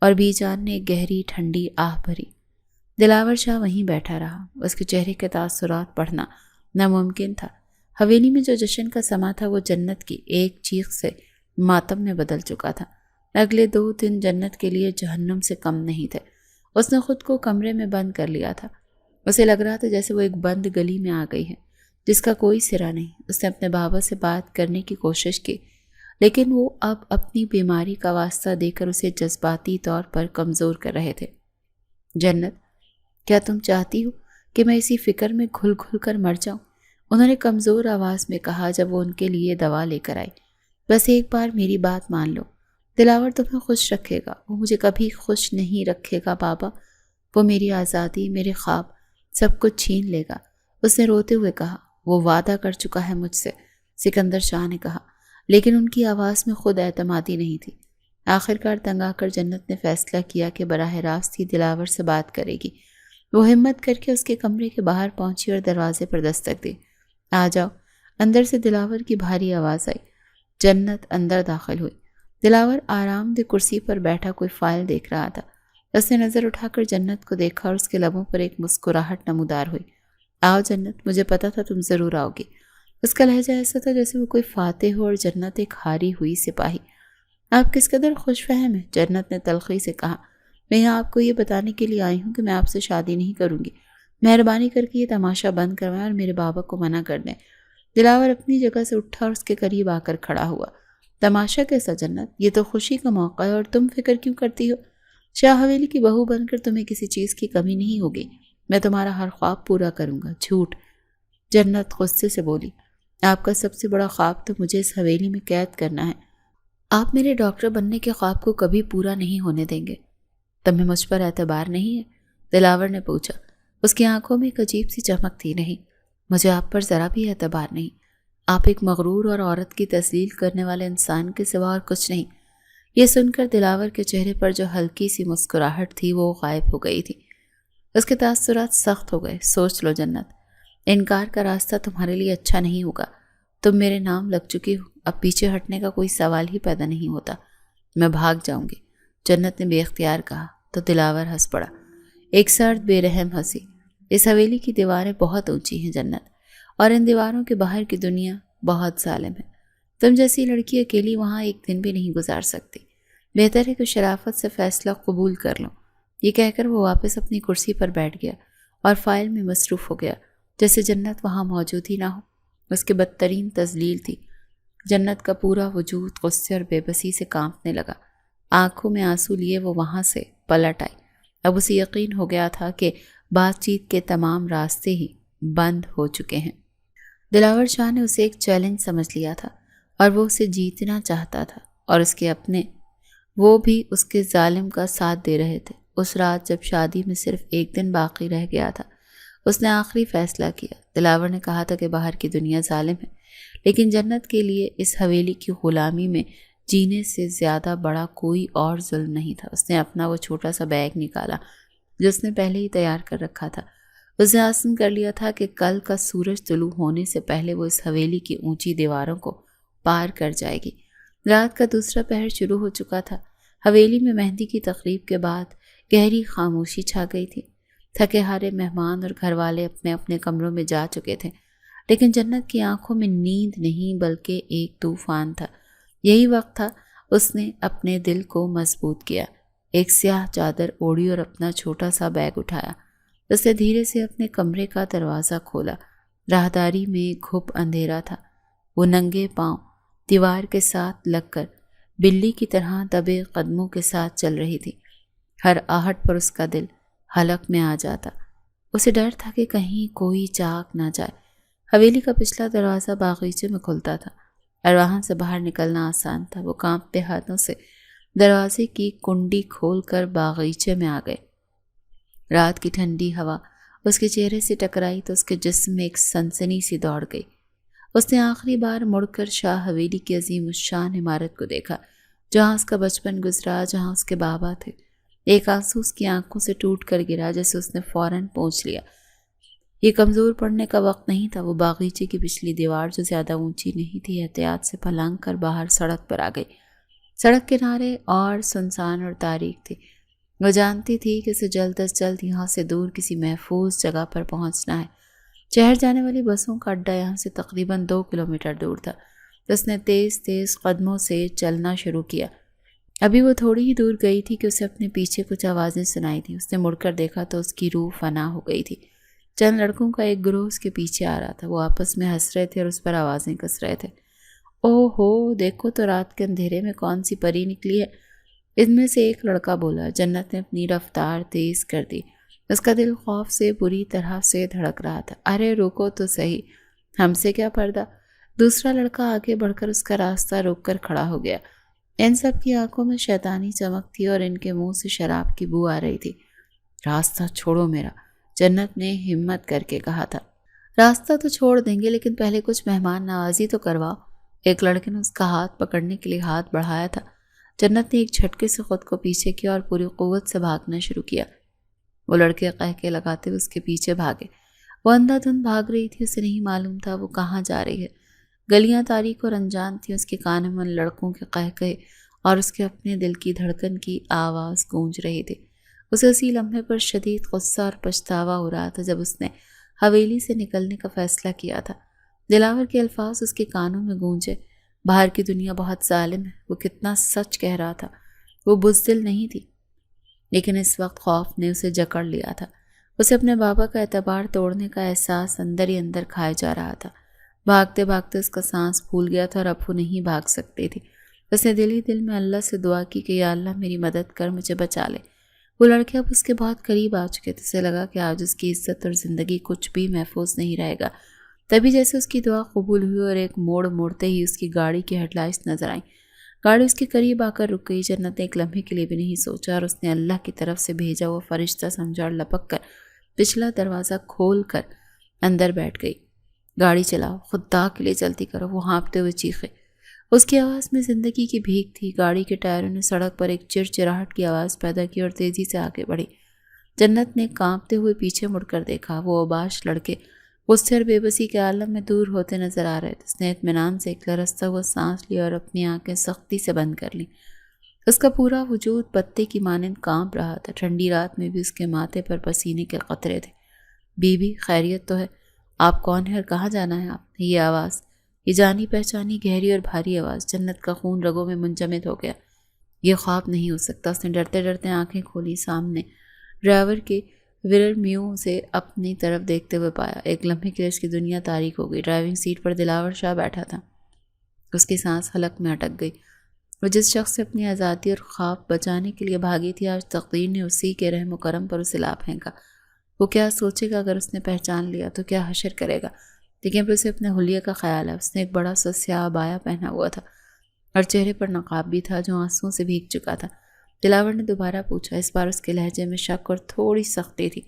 اور بی جان نے گہری ٹھنڈی آہ بھری۔ دلاور شاہ وہیں بیٹھا رہا۔ اس کے چہرے کے تاثرات پڑھنا ناممکن تھا۔ حویلی میں جو جشن کا سما تھا وہ جنت کی ایک چیخ سے ماتم میں بدل چکا تھا۔ اگلے 2 دن جنت کے لیے جہنم سے کم نہیں تھے۔ اس نے خود کو کمرے میں بند کر لیا تھا۔ اسے لگ رہا تھا جیسے وہ ایک بند گلی میں آ گئی ہے جس کا کوئی سرا نہیں۔ اس نے اپنے بابا سے بات کرنے کی کوشش کی، لیکن وہ اب اپنی بیماری کا واسطہ دے کر اسے جذباتی طور پر کمزور کر رہے تھے۔ جنت، کیا تم چاہتی ہو کہ میں اسی فکر میں گھل گھل کر مر جاؤں؟ انہوں نے کمزور آواز میں کہا جب وہ ان کے لیے دوا لے کر آئی۔ بس ایک بار میری بات مان لو، دلاور تمہیں خوش رکھے گا۔ وہ مجھے کبھی خوش نہیں رکھے گا بابا۔ وہ میری آزادی، میرے خواب، سب کچھ چھین لے گا۔ اس نے روتے ہوئے کہا۔ وہ وعدہ کر چکا ہے مجھ سے، سکندر شاہ نے کہا، لیکن ان کی آواز میں خود اعتمادی نہیں تھی۔ آخرکار تنگ آ کر جنت نے فیصلہ کیا کہ براہ راست ہی دلاور سے بات کرے گی۔ وہ ہمت کر کے اس کے کمرے کے باہر پہنچی اور دروازے پر دستک دی۔ آ جاؤ۔ اندر سے دلاور کی بھاری آواز آئی۔ جنت اندر داخل ہوئی۔ دلاور آرام دہ کرسی پر بیٹھا کوئی فائل دیکھ رہا تھا۔ اس نے نظر اٹھا کر جنت کو دیکھا اور اس کے لبوں پر ایک مسکراہٹ نمودار ہوئی۔ آؤ جنت، مجھے پتا تھا تم ضرور آؤ گی۔ اس کا لہجہ ایسا تھا جیسے وہ کوئی فاتح ہو اور جنت ایک ہاری ہوئی سپاہی۔ آپ کس قدر خوش فہم ہیں، جنت نے تلخی سے کہا۔ میں یہاں آپ کو یہ بتانے کے لیے آئی ہوں کہ میں آپ سے شادی نہیں کروں گی۔ مہربانی کر کے یہ تماشا بند کروائیں اور میرے بابا کو منع کر دیں۔ دلاور اپنی جگہ سے اٹھا اور اس کے قریب آ کر کھڑا ہوا۔ تماشا کیسا جنت؟ یہ تو خوشی کا موقع ہے اور تم فکر کیوں کرتی ہو؟ شاہ حویلی کی بہو بن کر تمہیں کسی چیز کی کمی نہیں ہوگی۔ میں تمہارا ہر خواب پورا کروں گا۔ جھوٹ، جنت غصے سے بولی۔ آپ کا سب سے بڑا خواب تو مجھے اس حویلی میں قید کرنا ہے۔ آپ میرے ڈاکٹر بننے کے خواب کو کبھی پورا نہیں ہونے دیں گے۔ تمہیں مجھ پر اعتبار نہیں ہے؟ دلاور نے پوچھا۔ اس کی آنکھوں میں ایک عجیب سی چمک تھی۔ نہیں، مجھے آپ پر ذرا بھی اعتبار نہیں۔ آپ ایک مغرور اور عورت کی تذلیل کرنے والے انسان کے سوا اور کچھ نہیں۔ یہ سن کر دلاور کے چہرے پر جو ہلکی سی مسکراہٹ تھی وہ غائب ہو گئی تھی۔ اس کے تاثرات سخت ہو گئے۔ سوچ لو جنت، انکار کا راستہ تمہارے لیے اچھا نہیں ہوگا۔ تم میرے نام لگ چکی ہو، اب پیچھے ہٹنے کا کوئی سوال ہی پیدا نہیں ہوتا۔ میں بھاگ جاؤں گی، جنت نے بے اختیار کہا تو دلاور ہنس پڑا، ایک سرد بے رحم ہنسی۔ اس حویلی کی دیواریں بہت اونچی ہیں جنت، اور ان دیواروں کے باہر کی دنیا بہت ظالم ہے۔ تم جیسی لڑکی اکیلی وہاں ایک دن بھی نہیں گزار سکتی۔ بہتر ہے کہ شرافت سے فیصلہ قبول کر لو۔ یہ کہہ کر وہ واپس اپنی کرسی پر بیٹھ گیا اور فائل میں مصروف ہو گیا، جیسے جنت وہاں موجود ہی نہ ہو۔ اس کی بدترین تذلیل تھی۔ جنت کا پورا وجود غصے اور بے بسی سے کانپنے لگا۔ آنکھوں میں آنسو لیے وہ وہاں سے پلٹ آئی۔ اب اسے یقین ہو گیا تھا کہ بات چیت کے تمام راستے ہی بند ہو چکے ہیں۔ دلاور شاہ نے اسے ایک چیلنج سمجھ لیا تھا اور وہ اسے جیتنا چاہتا تھا، اور اس کے اپنے وہ بھی اس کے ظالم کا ساتھ دے رہے تھے۔ اس رات جب شادی میں صرف ایک دن باقی رہ گیا تھا، اس نے آخری فیصلہ کیا۔ دلاور نے کہا تھا کہ باہر کی دنیا ظالم ہے، لیکن جنت کے لیے اس حویلی کی غلامی میں جینے سے زیادہ بڑا کوئی اور ظلم نہیں تھا۔ اس نے اپنا وہ چھوٹا سا بیگ نکالا جو اس نے پہلے ہی تیار کر رکھا تھا۔ اس نے عزم کر لیا تھا کہ کل کا سورج طلوع ہونے سے پہلے وہ اس حویلی کی اونچی دیواروں کو پار کر جائے گی۔ رات کا دوسرا پہر شروع ہو چکا تھا۔ حویلی میں مہندی کی تقریب کے بعد گہری خاموشی چھا گئی تھی۔ تھکے ہارے مہمان اور گھر والے اپنے اپنے کمروں میں جا چکے تھے، لیکن جنت کی آنکھوں میں نیند نہیں بلکہ ایک طوفان تھا۔ یہی وقت تھا اس نے اپنے دل کو مضبوط کیا۔ ایک سیاہ چادر اوڑھی اور اپنا چھوٹا سا بیگ اٹھایا۔ اس نے دھیرے سے اپنے کمرے کا دروازہ کھولا۔ راہداری میں گھپ اندھیرا تھا۔ وہ ننگے پاؤں دیوار کے ساتھ لگ کر بلی کی طرح دبے قدموں کے ساتھ چل رہی تھی۔ ہر آہٹ پر اس کا دل حلق میں آ جاتا۔ اسے ڈر تھا کہ کہیں کوئی چاک نہ جائے۔ حویلی کا پچھلا دروازہ باغیچے میں کھلتا تھا اور وہاں سے باہر نکلنا آسان تھا۔ وہ کانپتے ہاتھوں سے دروازے کی کنڈی کھول کر باغیچے میں آ گئے۔ رات کی ٹھنڈی ہوا اس کے چہرے سے ٹکرائی تو اس کے جسم میں ایک سنسنی سی دوڑ گئی۔ اس نے آخری بار مڑ کر شاہ حویلی کی عظیم الشان عمارت کو دیکھا، جہاں اس کا بچپن گزرا، جہاں اس کے بابا تھے۔ ایک آنسو اس کی آنکھوں سے ٹوٹ کر گرا، جیسے اس نے فوراً پہنچ لیا۔ یہ کمزور پڑنے کا وقت نہیں تھا۔ وہ باغیچے کی پچھلی دیوار جو زیادہ اونچی نہیں تھی احتیاط سے پھلانگ کر باہر سڑک پر آ گئی۔ سڑک کنارے اور سنسان اور تاریک تھی۔ وہ جانتی تھی کہ اسے جلد از جلد یہاں سے دور کسی محفوظ جگہ پر پہنچنا ہے۔ شہر جانے والی بسوں کا اڈہ یہاں سے تقریباً 2 کلومیٹر دور تھا۔ اس نے تیز تیز قدموں سے چلنا شروع کیا۔ ابھی وہ تھوڑی ہی دور گئی تھی کہ اسے اپنے پیچھے کچھ آوازیں سنائی تھیں۔ اس نے مڑ کر دیکھا تو اس کی روح فنا ہو گئی تھی۔ چند لڑکوں کا ایک گروہ اس کے پیچھے آ رہا تھا۔ وہ آپس میں ہنس رہے تھے اور اس پر آوازیں کس رہے تھے۔ اوہ ہو، دیکھو تو رات کے اندھیرے میں کون سی پری نکلی ہے، ان میں سے ایک لڑکا بولا۔ جنت نے اپنی رفتار تیز کر دی۔ اس کا دل خوف سے بری طرح سے دھڑک رہا تھا۔ ارے روکو تو صحیح، ہم سے کیا پردہ؟ دوسرا لڑکا آگے بڑھ کر اس کا راستہ روک کر کھڑا ہو گیا۔ ان سب کی آنکھوں میں شیطانی چمک تھی اور ان کے منہ سے شراب کی بو آ رہی تھی۔ راستہ چھوڑو میرا، جنت نے ہمت کر کے کہا تھا۔ راستہ تو چھوڑ دیں گے، لیکن پہلے کچھ مہمان نوازی تو کرواؤ۔ ایک لڑکے نے اس کا ہاتھ پکڑنے کے لیے ہاتھ بڑھایا تھا۔ جنت نے ایک جھٹکے سے خود کو پیچھے کیا اور پوری قوت سے بھاگنا شروع کیا۔ وہ لڑکے قہقہے لگاتے ہوئے اس کے پیچھے بھاگے۔ وہ اندھا دھند بھاگ رہی تھی، اسے نہیں معلوم تھا وہ کہاں جا رہی ہے۔ گلیاں تاریک اور انجان تھیں۔ اس کے کانوں میں لڑکوں کے قہقہے اور اس کے اپنے دل کی دھڑکن کی آواز گونج رہی تھی۔ اسے اسی لمحے پر شدید غصہ اور پچھتاوا ہو رہا تھا جب اس نے حویلی سے نکلنے کا فیصلہ کیا تھا۔ دلاور کے الفاظ اس کے کانوں میں گونجے، باہر کی دنیا بہت ظالم ہے، وہ کتنا سچ کہہ رہا تھا۔ وہ بزدل نہیں تھی، لیکن اس وقت خوف نے اسے جکڑ لیا تھا۔ اسے اپنے بابا کا اعتبار توڑنے کا احساس اندر ہی اندر کھائے جا رہا تھا۔ بھاگتے بھاگتے اس کا سانس پھول گیا تھا اور اب وہ نہیں بھاگ سکتی تھی۔ اس نے دل ہی دل میں اللہ سے دعا کی کہ یا اللہ میری مدد کر، مجھے بچا لے۔ وہ لڑکے اب اس کے بہت قریب آ چکے تھے، اسے لگا کہ آج اس کی عزت اور زندگی کچھ بھی محفوظ نہیں رہے گا۔ تبھی جیسے اس کی دعا قبول ہوئی اور ایک موڑ موڑتے ہی اس کی گاڑی کی ہیڈ لائٹس نظر آئیں۔ گاڑی اس کے قریب آ کر رک گئی۔ جنت نے ایک لمحے کے لیے بھی نہیں سوچا اور اس نے اللہ کی طرف سے بھیجا ہوا فرشتہ سمجھا اور لپک کر پچھلا دروازہ کھول کر اندر بیٹھ گئی۔ گاڑی چلاؤ، خدا کے لیے جلدی کرو، وہ ہانپتے ہوئے چیخے۔ اس کی آواز میں زندگی کی بھیک تھی۔ گاڑی کے ٹائروں نے سڑک پر ایک چرچراہٹ کی آواز پیدا کی اور تیزی سے آگے بڑھی۔ جنت نے کانپتے ہوئے پیچھے مڑ کر دیکھا۔ وہ اوباش لڑکے غصے اور بے بسی کے عالم میں دور ہوتے نظر آ رہے تھے۔ اس نے اطمینان سے ایک لرزتا ہوا سانس لیا اور اپنی آنکھیں سختی سے بند کر لیں۔ اس کا پورا وجود پتے کی مانند کانپ رہا تھا۔ ٹھنڈی رات میں بھی اس کے ماتھے پر پسینے کے قطرے تھے۔ بی بی خیریت تو ہے؟ آپ کون ہیں اور کہاں جانا ہے آپ نے؟ یہ آواز، یہ جانی پہچانی گہری اور بھاری آواز، جنت کا خون رگوں میں منجمد ہو گیا۔ یہ خواب نہیں ہو سکتا۔ اس نے ڈرتے ڈرتے آنکھیں کھولی، سامنے ڈرائیور کے ریئر میوں سے اپنی طرف دیکھتے ہوئے پایا۔ ایک لمحے کے لیے اس کی دنیا تاریک ہو گئی۔ ڈرائیونگ سیٹ پر دلاور شاہ بیٹھا تھا۔ اس کی سانس حلق میں اٹک گئی۔ وہ جس شخص سے اپنی آزادی اور خواب بچانے کے لیے بھاگی تھی، آج تقدیر نے اسی کے رحم و کرم پر اسے لا پھینکا۔ وہ کیا سوچے گا اگر اس نے پہچان لیا تو؟ کیا حشر کرے گا؟ لیکن پھر اسے اپنے حلیے کا خیال ہے۔ اس نے ایک بڑا سا سیاہ عبایا پہنا ہوا تھا اور چہرے پر نقاب بھی تھا جو آنسوؤں سے بھیگ چکا تھا۔ دلاور نے دوبارہ پوچھا۔ اس بار اس کے لہجے میں شک اور تھوڑی سختی تھی۔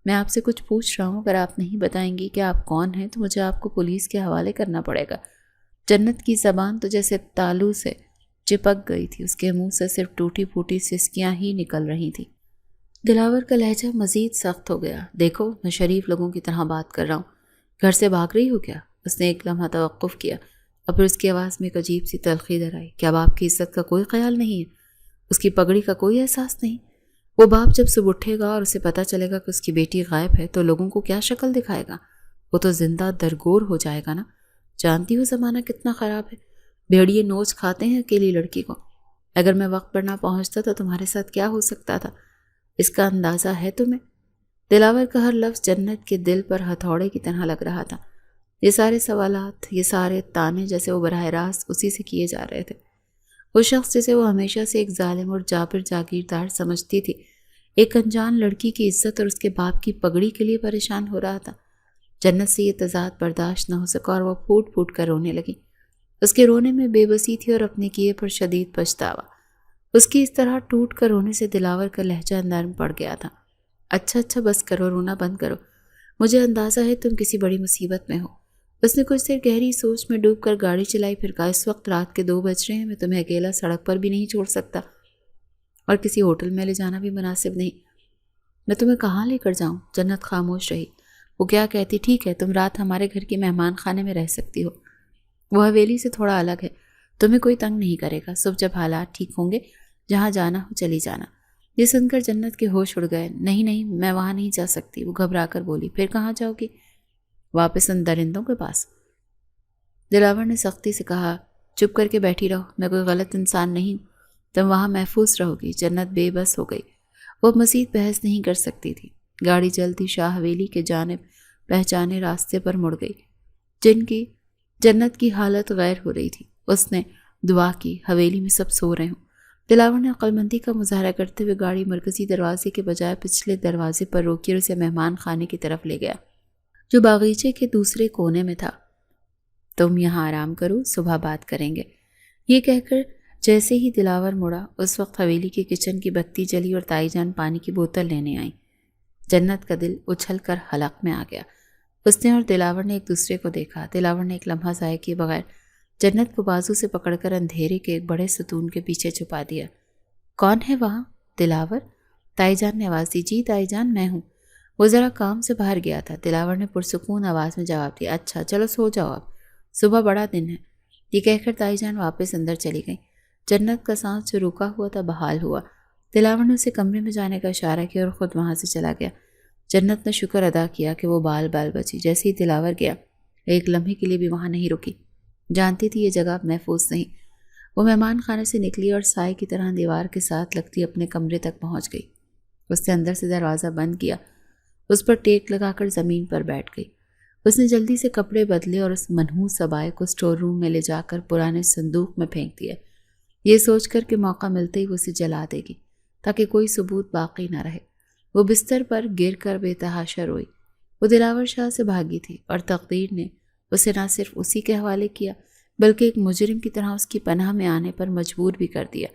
میں آپ سے کچھ پوچھ رہا ہوں، اگر آپ نہیں بتائیں گی کہ آپ کون ہیں تو مجھے آپ کو پولیس کے حوالے کرنا پڑے گا۔ جنت کی زبان تو جیسے تالو سے چپک گئی تھی۔ اس کے منہ سے صرف ٹوٹی پھوٹی سسکیاں ہی نکل رہی تھی۔ دلاور کا لہجہ مزید سخت ہو گیا۔ دیکھو، میں شریف لوگوں کی طرح بات کر رہا ہوں۔ گھر سے بھاگ رہی ہو کیا؟ اس نے ایک لمحہ توقف کیا اور پھر اس کی آواز میں ایک عجیب سی تلخی در آئی۔ کیا باپ کی عزت کا کوئی خیال نہیں ہے؟ اس کی پگڑی کا کوئی احساس نہیں؟ وہ باپ جب صبح اٹھے گا اور اسے پتہ چلے گا کہ اس کی بیٹی غائب ہے تو لوگوں کو کیا شکل دکھائے گا؟ وہ تو زندہ درگور ہو جائے گا نا۔ جانتی ہو زمانہ کتنا خراب ہے، بھیڑیے نوچ کھاتے ہیں اکیلی لڑکی کو۔ اگر میں وقت پر نہ پہنچتا تو تمہارے ساتھ کیا ہو سکتا تھا، اس کا اندازہ ہے تمہیں؟ دلاور کا ہر لفظ جنت کے دل پر ہتھوڑے کی طرح لگ رہا تھا۔ یہ سارے سوالات، یہ سارے تانے جیسے وہ براہ راست اسی سے کیے جا رہے تھے۔ وہ شخص جسے وہ ہمیشہ سے ایک ظالم اور جابر جاگیردار سمجھتی تھی، ایک انجان لڑکی کی عزت اور اس کے باپ کی پگڑی کے لیے پریشان ہو رہا تھا۔ جنت سے یہ تضاد برداشت نہ ہو سکا اور وہ پھوٹ پھوٹ کر رونے لگی۔ اس کے رونے میں بے بسی تھی اور اپنے کیے پر شدید پچھتاوا۔ اس کی اس طرح ٹوٹ کر رونے سے دلاور کا لہجہ نرم پڑ گیا تھا۔ اچھا بس کرو، رونا بند کرو، مجھے اندازہ ہے تم کسی بڑی مصیبت میں ہو۔ اس نے کچھ دیر گہری سوچ میں ڈوب کر گاڑی چلائی، پھر کہا اس وقت رات کے 2 بج رہے ہیں، میں تمہیں اکیلا سڑک پر بھی نہیں چھوڑ سکتا اور کسی ہوٹل میں لے جانا بھی مناسب نہیں۔ میں تمہیں کہاں لے کر جاؤں؟ جنت خاموش رہی۔ وہ کیا کہتی، ٹھیک ہے، تم رات ہمارے گھر کے مہمان خانے میں رہ سکتی ہو، وہ حویلی سے تھوڑا الگ ہے، تمہیں کوئی تنگ نہیں کرے گا۔ صبح جب حالات ٹھیک ہوں گے جہاں جانا ہو چلی جانا۔ یہ سن کر جنت کے ہوش اڑ گئے۔ نہیں، میں وہاں نہیں جا سکتی، وہ گھبرا کر بولی۔ پھر کہاں جاؤ گی؟ واپس ان درندوں کے پاس۔ دلاور نے سختی سے کہا، چپ کر کے بیٹھی رہو، میں کوئی غلط انسان نہیں ہوں، تم وہاں محفوظ رہو گی۔ جنت بے بس ہو گئی، وہ مزید بحث نہیں کر سکتی تھی۔ گاڑی جلدی شاہ حویلی کے جانب پہچانے راستے پر مڑ گئی، جن کی جنت کی حالت غیر ہو رہی تھی۔ اس نے دعا کی حویلی میں سب سو رہے ہوں۔ دلاور نے عقل مندی کا مظاہرہ کرتے ہوئے گاڑی مرکزی دروازے کے بجائے پچھلے دروازے پر روکی اور اسے مہمان خانے کی طرف لے گیا، جو باغیچے کے دوسرے کونے میں تھا۔ تم یہاں آرام کرو، صبح بات کریں گے۔ یہ کہہ کر جیسے ہی دلاور مڑا، اس وقت حویلی کے کچن کی بتی جلی اور تائی جان پانی کی بوتل لینے آئیں۔ جنت کا دل اچھل کر حلق میں آ گیا۔ اس نے اور دلاور نے ایک دوسرے کو دیکھا۔ دلاور نے ایک لمحہ ضائع کیے بغیر جنت کو بازو سے پکڑ کر اندھیرے کے ایک بڑے ستون کے پیچھے چھپا دیا۔ کون ہے وہاں؟ دلاور، تائی جان نے آواز دی۔ جی تائی جان، میں ہوں۔ وہ ذرا کام سے باہر گیا تھا۔ دلاور نے پرسکون آواز میں جواب دیا۔ اچھا چلو سو جاؤ، اب صبح بڑا دن ہے۔ یہ کہہ کر تائی جان واپس اندر چلی گئی۔ جنت کا سانس جو رکا ہوا تھا بحال ہوا۔ دلاور نے اسے کمرے میں جانے کا اشارہ کیا اور خود وہاں سے چلا گیا۔ جنت نے شکر ادا کیا کہ وہ بال بچی۔ جیسے ہی دلاور گیا ایک لمحے کے لیے بھی وہاں نہیں رکی، جانتی تھی یہ جگہ محفوظ نہیں۔ وہ مہمان خانے سے نکلی اور سائے کی طرح دیوار کے ساتھ لگتی اپنے کمرے تک پہنچ گئی۔ اس نے اندر سے دروازہ بند کیا، اس پر ٹیک لگا کر زمین پر بیٹھ گئی۔ اس نے جلدی سے کپڑے بدلے اور اس منحوس صبائے کو اسٹور روم میں لے جا کر پرانے صندوق میں پھینک دیا، یہ سوچ کر کہ موقع ملتے ہی وہ اسے جلا دے گی تاکہ کوئی ثبوت باقی نہ رہے۔ وہ بستر پر گر کر بے تحاشا روئی۔ وہ دلاور شاہ سے بھاگی تھی اور تقدیر نے اسے نہ صرف اسی کے حوالے کیا بلکہ ایک مجرم کی طرح اس کی پناہ میں آنے پر مجبور بھی کر دیا۔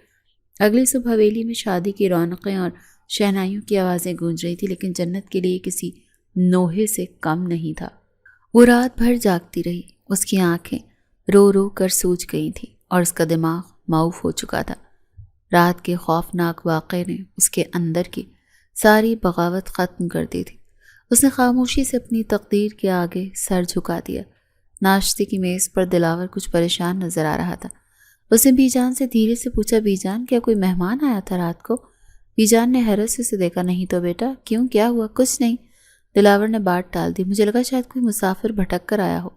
اگلی صبح حویلی میں شادی کی رونقیں اور شہنائیوں کی آوازیں گونج رہی تھی، لیکن جنت کے لیے کسی نوحے سے کم نہیں تھا۔ وہ رات بھر جاگتی رہی، اس کی آنکھیں رو رو کر سوج گئی تھیں اور اس کا دماغ معوف ہو چکا تھا۔ رات کے خوفناک واقعے نے اس کے اندر کی ساری بغاوت ختم کر دی تھی۔ اس نے خاموشی سے اپنی تقدیر کے آگے سر جھکا دیا۔ ناشتے کی میز پر دلاور کچھ پریشان نظر آ رہا تھا۔ اس نے بی جان سے دھیرے سے پوچھا، بی جان کیا کوئی مہمان آیا تھا رات کو؟ بی جان نے حیرت سے اسے دیکھا۔ نہیں تو بیٹا، کیوں، کیا ہوا؟ کچھ نہیں، دلاور نے بات ٹال دی۔ مجھے لگا شاید کوئی مسافر بھٹک کر آیا ہو۔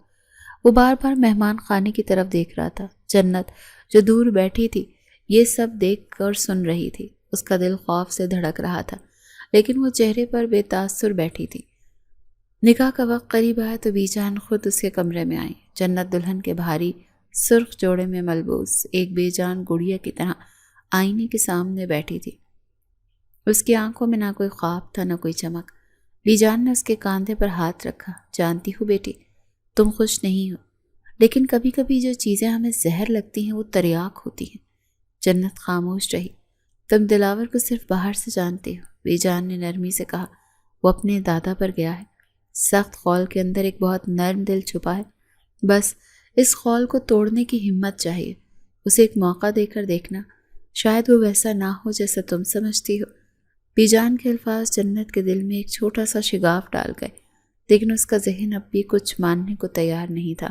وہ بار بار مہمان خانے کی طرف دیکھ رہا تھا۔ جنت جو دور بیٹھی تھی یہ سب دیکھ کر سن رہی تھی۔ اس کا دل خوف سے دھڑک رہا تھا، لیکن وہ چہرے پر بے تاثر بیٹھی تھی۔ نکاح کا وقت قریب آیا تو بی جان خود اس کے کمرے میں آئی۔ جنت دلہن کے بھاری سرخ جوڑے میں ملبوس ایک بے جان گڑیا کی طرح آئینے کے سامنے بیٹھی تھی۔ اس کی آنکھوں میں نہ کوئی خواب تھا نہ کوئی چمک۔ بی جان نے اس کے کاندھے پر ہاتھ رکھا۔ جانتی ہوں بیٹی، تم خوش نہیں ہو، لیکن کبھی کبھی جو چیزیں ہمیں زہر لگتی ہیں وہ تریاک ہوتی ہیں۔ جنت خاموش رہی۔ تم دلاور کو صرف باہر سے جانتی ہو، بی جان نے نرمی سے کہا۔ وہ اپنے دادا پر گیا ہے۔ سخت خول کے اندر ایک بہت نرم دل چھپا ہے، بس اس خول کو توڑنے کی ہمت چاہیے۔ اسے ایک موقع دے کر دیکھنا، شاید وہ ویسا نہ ہو جیسا تم سمجھتی ہو۔ بی جان کے الفاظ جنت کے دل میں ایک چھوٹا سا شگاف ڈال گئے، لیکن اس کا ذہن اب بھی کچھ ماننے کو تیار نہیں تھا۔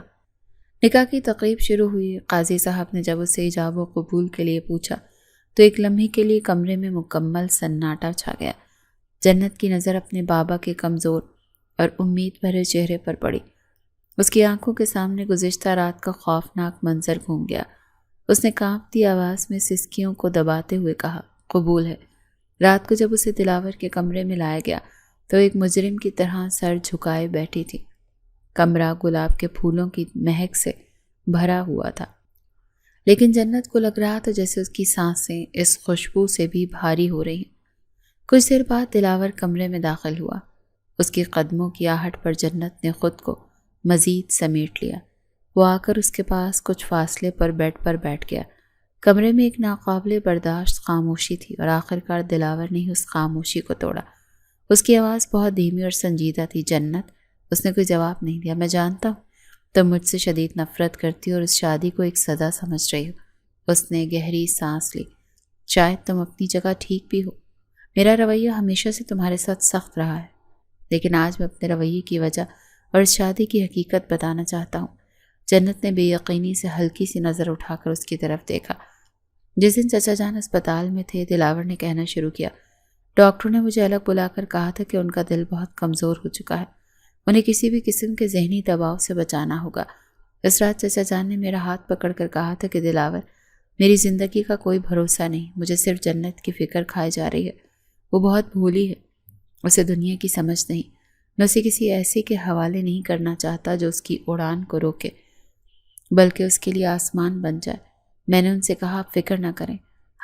نکاح کی تقریب شروع ہوئی۔ قاضی صاحب نے جب اسے ایجاب و قبول کے لیے پوچھا تو ایک لمحے کے لیے کمرے میں مکمل سناٹا چھا گیا۔ جنت کی نظر اپنے بابا کے کمزور اور امید بھرے چہرے پر پڑی۔ اس کی آنکھوں کے سامنے گزشتہ رات کا خوفناک منظر گھوم گیا۔ اس نے کانپتی آواز میں سسکیوں کو دباتے ہوئے کہا، قبول ہے۔ رات کو جب اسے دلاور کے کمرے میں لایا گیا تو ایک مجرم کی طرح سر جھکائے بیٹھی تھی۔ کمرہ گلاب کے پھولوں کی مہک سے بھرا ہوا تھا، لیکن جنت کو لگ رہا تھا جیسے اس کی سانسیں اس خوشبو سے بھی بھاری ہو رہی ہیں۔ کچھ دیر بعد دلاور کمرے میں داخل ہوا۔ اس کی قدموں کی آہٹ پر جنت نے خود کو مزید سمیٹ لیا۔ وہ آ کر اس کے پاس کچھ فاصلے پر بیڈ پر بیٹھ گیا۔ کمرے میں ایک ناقابل برداشت خاموشی تھی اور آخرکار دلاور نے ہی اس خاموشی کو توڑا۔ اس کی آواز بہت دھیمی اور سنجیدہ تھی۔ جنت، اس نے کوئی جواب نہیں دیا۔ میں جانتا ہوں تم مجھ سے شدید نفرت کرتی ہو اور اس شادی کو ایک سزا سمجھ رہی ہو۔ اس نے گہری سانس لی۔ شاید تم اپنی جگہ ٹھیک بھی ہو۔ میرا رویہ ہمیشہ سے تمہارے ساتھ سخت رہا ہے، لیکن آج میں اپنے رویے کی وجہ اور اس شادی کی حقیقت بتانا چاہتا ہوں۔ جنت نے بے یقینی سے ہلکی سی نظر اٹھا کر اس کی طرف دیکھا۔ جس دن چچا جان اسپتال میں تھے، دلاور نے کہنا شروع کیا، ڈاکٹروں نے مجھے الگ بلا کر کہا تھا کہ ان کا دل بہت کمزور ہو چکا ہے، انہیں کسی بھی قسم کے ذہنی دباؤ سے بچانا ہوگا۔ اس رات چچا جان نے میرا ہاتھ پکڑ کر کہا تھا کہ دلاور، میری زندگی کا کوئی بھروسہ نہیں، مجھے صرف جنت کی فکر کھائے جا رہی ہے۔ وہ بہت بھولی ہے، اسے دنیا کی سمجھ نہیں۔ میں اسے کسی ایسے کے حوالے نہیں کرنا چاہتا جو اس کی اڑان کو روکے، بلکہ اس کے لیے آسمان بن جائے۔ میں نے ان سے کہا، آپ فکر نہ کریں،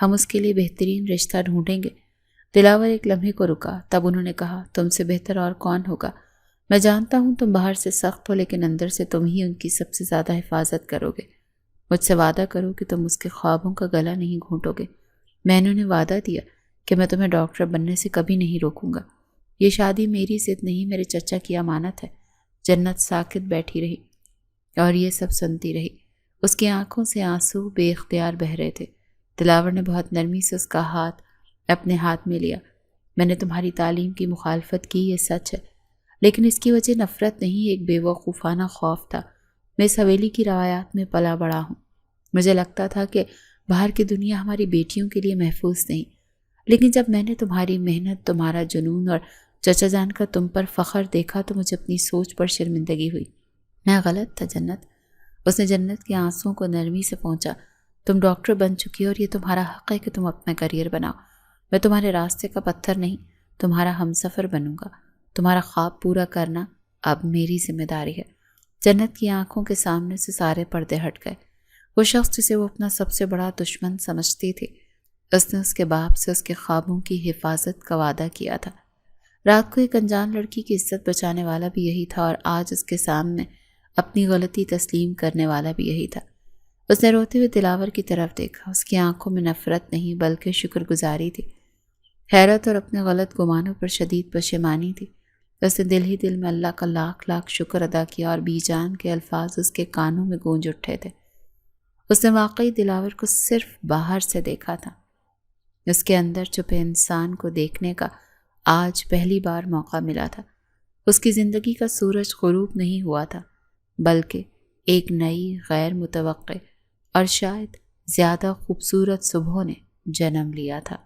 ہم اس کے لیے بہترین رشتہ ڈھونڈیں گے۔ دلاور ایک لمحے کو رکا، تب انہوں نے کہا، تم سے بہتر اور کون ہوگا؟ میں جانتا ہوں تم باہر سے سخت ہو، لیکن اندر سے تم ہی ان کی سب سے زیادہ حفاظت کرو گے۔ مجھ سے وعدہ کرو کہ تم اس کے خوابوں کا گلا نہیں گھونٹو گے۔ میں نے انہیں وعدہ دیا کہ میں تمہیں ڈاکٹر بننے سے کبھی نہیں روکوں گا۔ یہ شادی میری ضد نہیں، میرے چچا کی امانت ہے۔ جنت ساکت بیٹھی رہی اور یہ سب سنتی رہی۔ اس کی آنکھوں سے آنسو بے اختیار بہہ رہے تھے۔ دلاور نے بہت نرمی سے اس کا ہاتھ اپنے ہاتھ میں لیا۔ میں نے تمہاری تعلیم کی مخالفت کی، یہ سچ ہے، لیکن اس کی وجہ نفرت نہیں، ایک بے وقوفانہ خوف تھا۔ میں اس حویلی کی روایات میں پلا بڑا ہوں۔ مجھے لگتا تھا کہ باہر کی دنیا ہماری بیٹیوں کے لیے محفوظ نہیں، لیکن جب میں نے تمہاری محنت، تمہارا جنون اور چچا جان کا تم پر فخر دیکھا تو مجھے اپنی سوچ پر شرمندگی ہوئی۔ میں غلط تھا جنت۔ اس نے جنت کے آنسوں کو نرمی سے پہنچا۔ تم ڈاکٹر بن چکی ہو اور یہ تمہارا حق ہے کہ تم اپنا کریئر بناؤ۔ میں تمہارے راستے کا پتھر نہیں، تمہارا ہمسفر بنوں گا۔ تمہارا خواب پورا کرنا اب میری ذمہ داری ہے۔ جنت کی آنکھوں کے سامنے سے سارے پردے ہٹ گئے۔ وہ شخص جسے وہ اپنا سب سے بڑا دشمن سمجھتی تھی، اس نے اس کے باپ سے اس کے خوابوں کی حفاظت کا وعدہ کیا تھا۔ رات کو ایک انجان لڑکی کی عزت بچانے والا بھی یہی تھا، اور آج اس کے سامنے اپنی غلطی تسلیم کرنے والا بھی یہی تھا۔ اس نے روتے ہوئے دلاور کی طرف دیکھا۔ اس کی آنکھوں میں نفرت نہیں بلکہ شکر گزاری تھی، حیرت اور اپنے غلط گمانوں پر شدید پشیمانی تھی۔ اس نے دل ہی دل میں اللہ کا لاکھ لاکھ شکر ادا کیا، اور بی جان کے الفاظ اس کے کانوں میں گونج اٹھے تھے۔ اس نے واقعی دلاور کو صرف باہر سے دیکھا تھا، اس کے اندر چھپے انسان کو دیکھنے کا آج پہلی بار موقع ملا تھا۔ اس کی زندگی کا سورج غروب نہیں ہوا تھا، بلکہ ایک نئی، غیر متوقع اور شاید زیادہ خوبصورت صبح نے جنم لیا تھا۔